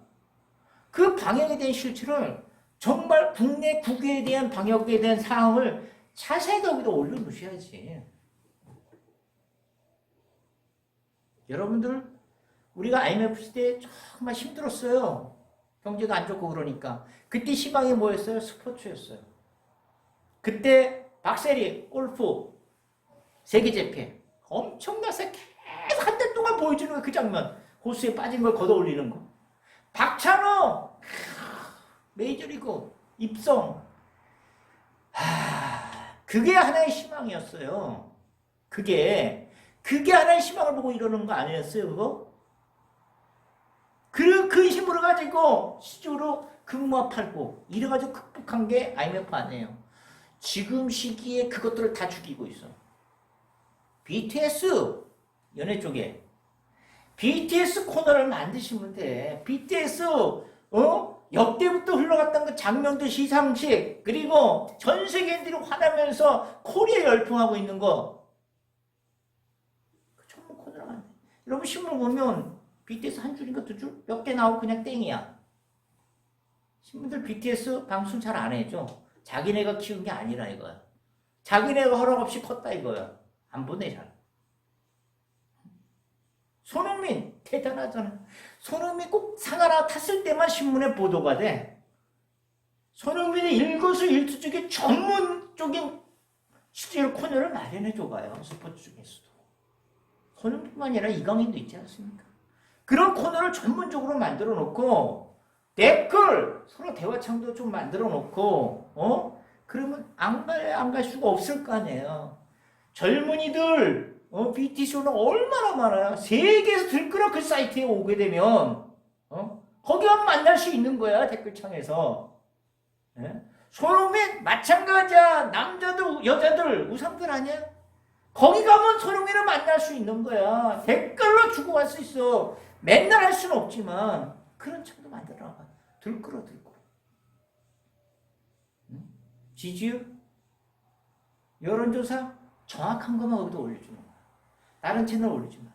그 방역에 대한 실체를 정말 국내 국외에 대한 방역에 대한 사항을 자세히 거기다 올려놓으셔야지. 여러분들 우리가 IMF 시대에 정말 힘들었어요. 경제가 안 좋고 그러니까. 그때 희망이 뭐였어요? 스포츠였어요. 그때 박세리 골프 세계재패 엄청나서 계속 한 달 동안 보여주는 거, 그 장면. 호수에 빠진 걸 걷어 올리는 거. 박찬호 메이저리그 입성. 그게 하나의 희망이었어요. 그게 하나의 희망을 보고 이러는 거 아니었어요, 그거? 그 힘으로 가지고 시주로 금모아 팔고 이래가지고 극복한 게 IMF 아니에요. 지금 시기에 그것들을 다 죽이고 있어. BTS 연예 쪽에 BTS 코너를 만드시면 돼. BTS 역대부터 흘러갔던 그 장면들 시상식 그리고 전 세계인들이 화나면서 코리아 열풍하고 있는 거 그 전문 코너를 만들. 여러분 신문 보면 BTS 한 줄인가 두 줄? 몇 개 나오고 그냥 땡이야. 신문들 BTS 방송 잘 안 해줘. 자기네가 키운 게 아니라 이거야. 자기네가 허락 없이 컸다 이거야. 안 보내 잘. 손흥민 대단하잖아. 손흥민 꼭 상 하나 탔을 때만 신문에 보도가 돼. 손흥민의 일거수일투족의 전문적인 실제로 코너를 마련해 줘봐요. 스포츠 중에서도. 손흥민뿐만 아니라 이강인도 있지 않습니까? 그런 코너를 전문적으로 만들어 놓고 댓글 서로 대화창도 좀 만들어 놓고 그러면 안 갈 수가 없을 거 아니에요. 젊은이들 BTS는 얼마나 많아요. 세계에서 들끓어 그 사이트에 오게 되면 거기만 만날 수 있는 거야. 댓글창에서. 예? 손흥민 마찬가지야. 남자들 여자들 우상들 아니야? 거기 가면 손흥민을 만날 수 있는 거야. 댓글로 주고 갈 수 있어. 맨날 할 수는 없지만 그런 창도 만들어놔봐. 들끓어. 지지율 여론조사 정확한 것만 여기다 올려주는 거야. 다른 채널 올리지 마.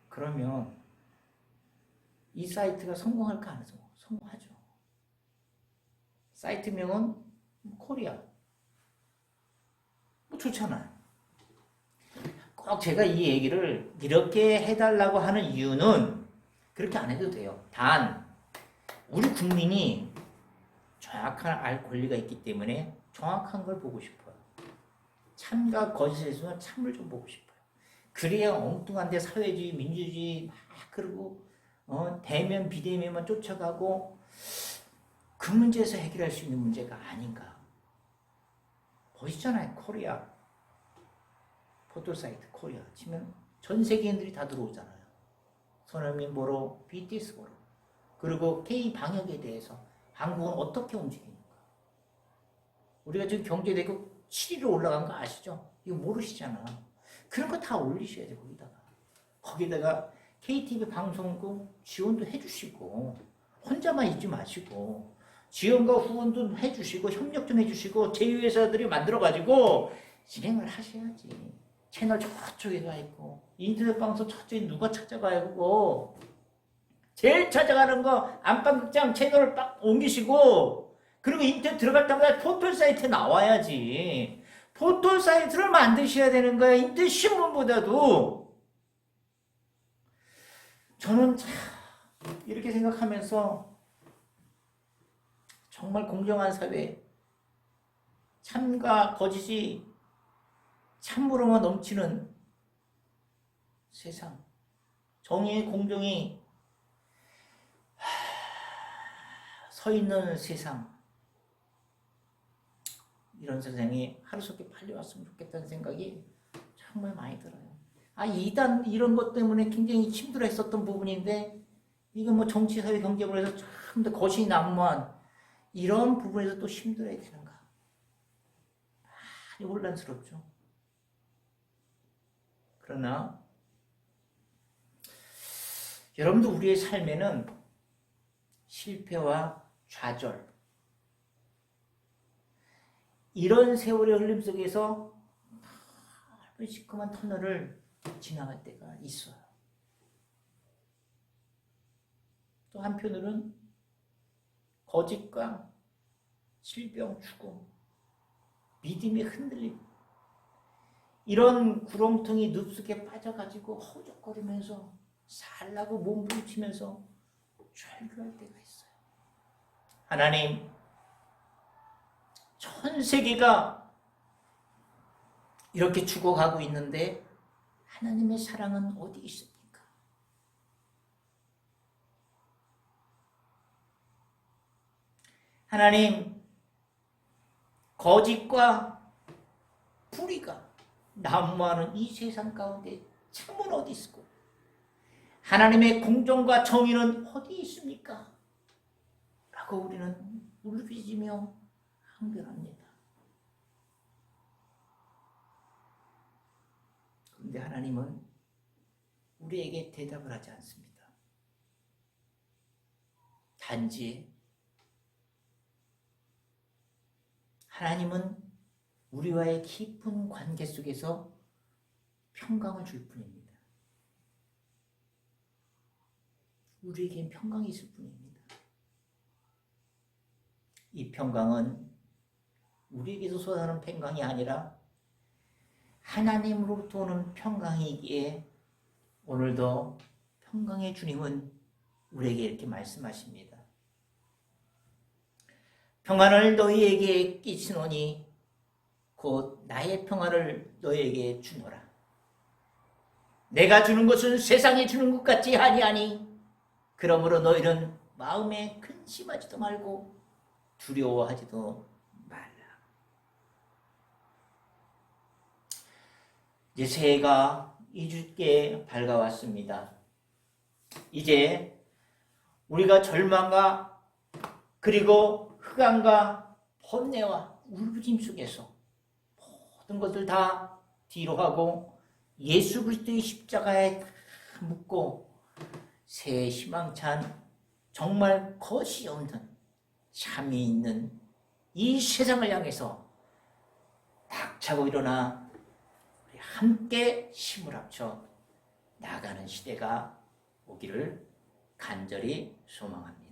그러면 이 사이트가 성공할까 안 해서 성공하죠. 사이트명은 코리아. 뭐 좋잖아요. 꼭 제가 이 얘기를 이렇게 해달라고 하는 이유는 그렇게 안 해도 돼요. 단 우리 국민이 정확한 알 권리가 있기 때문에 정확한 걸 보고 싶어요. 참과 거짓에서 참을 좀 보고 싶어요. 그래야 엉뚱한데 사회주의, 민주주의 막 그러고 대면 비대면만 쫓아가고 그 문제에서 해결할 수 있는 문제가 아닌가. 보시잖아요. 코리아 포토사이트 코리아 치면 전 세계인들이 다 들어오잖아요. 손흥민 보러, BTS 보러. 그리고 K 방역에 대해서 한국은 어떻게 움직이는가. 우리가 지금 경제대국 7위로 올라간 거 아시죠? 이거 모르시잖아. 그런 거 다 올리셔야 돼. 거기다가 KTV 방송국 지원도 해주시고 혼자만 있지 마시고 지원과 후원도 해주시고 협력 좀 해주시고 제휴회사들이 만들어가지고 진행을 하셔야지. 채널 저쪽에 가 있고 인터넷 방송 저쪽에 누가 찾아가고 제일 찾아가는 거 안방극장 채널을 빡 옮기시고 그리고 인터넷 들어갈 때마다 포털 사이트에 나와야지. 포털 사이트를 만드셔야 되는 거야. 인터넷 신문보다도. 저는 참 이렇게 생각하면서 정말 공정한 사회, 참과 거짓이 참으로만 넘치는 세상, 정의의 공정이 서 있는 세상, 이런 세상이 하루속히 빨리 왔으면 좋겠다는 생각이 정말 많이 들어요. 이단 이런 것 때문에 굉장히 힘들어했었던 부분인데, 이건 뭐 정치, 사회, 경제부에서 참 더 거신이 난무한 이런 부분에서 또 힘들어야 되는가? 많이 혼란스럽죠. 그러나 여러분도 우리의 삶에는 실패와 좌절, 이런 세월의 흘림 속에서 넓은 시커먼 터널을 지나갈 때가 있어요. 또 한편으로는 거짓과 질병, 죽음, 믿음의 흔들림, 이런 구렁텅이 늪속에 빠져가지고 허우적거리면서 살라고 몸부림치면서 절규할 때가 있어요. 하나님, 전 세계가 이렇게 죽어가고 있는데 하나님의 사랑은 어디 있습니까? 하나님, 거짓과 불의가 난무하는 이 세상 가운데 참은 어디 있고, 하나님의 공정과 정의는 어디 있습니까? 라고 우리는 울부짖으며 항변합니다. 그런데 하나님은 우리에게 대답을 하지 않습니다. 단지 하나님은 우리와의 깊은 관계 속에서 평강을 줄 뿐입니다. 우리에겐 평강이 있을 뿐입니다. 이 평강은 우리에게서 쏟아나는 평강이 아니라 하나님으로부터 오는 평강이기에 오늘도 평강의 주님은 우리에게 이렇게 말씀하십니다. 평안을 너희에게 끼치노니 곧 나의 평안을 너희에게 주노라. 내가 주는 것은 세상이 주는 것 같지 아니하니 그러므로 너희는 마음에 근심하지도 말고 두려워하지도 말라. 이제 새해가 2주께 밝아왔습니다. 이제 우리가 절망과 그리고 흑암과 번뇌와 울부짖음 속에서 모든 것을 다 뒤로 하고 예수 그리스도의 십자가에 묻고 새 희망찬 정말 것이 없는 잠이 있는 이 세상을 향해서 닥차고 일어나 우리 함께 힘을 합쳐 나가는 시대가 오기를 간절히 소망합니다.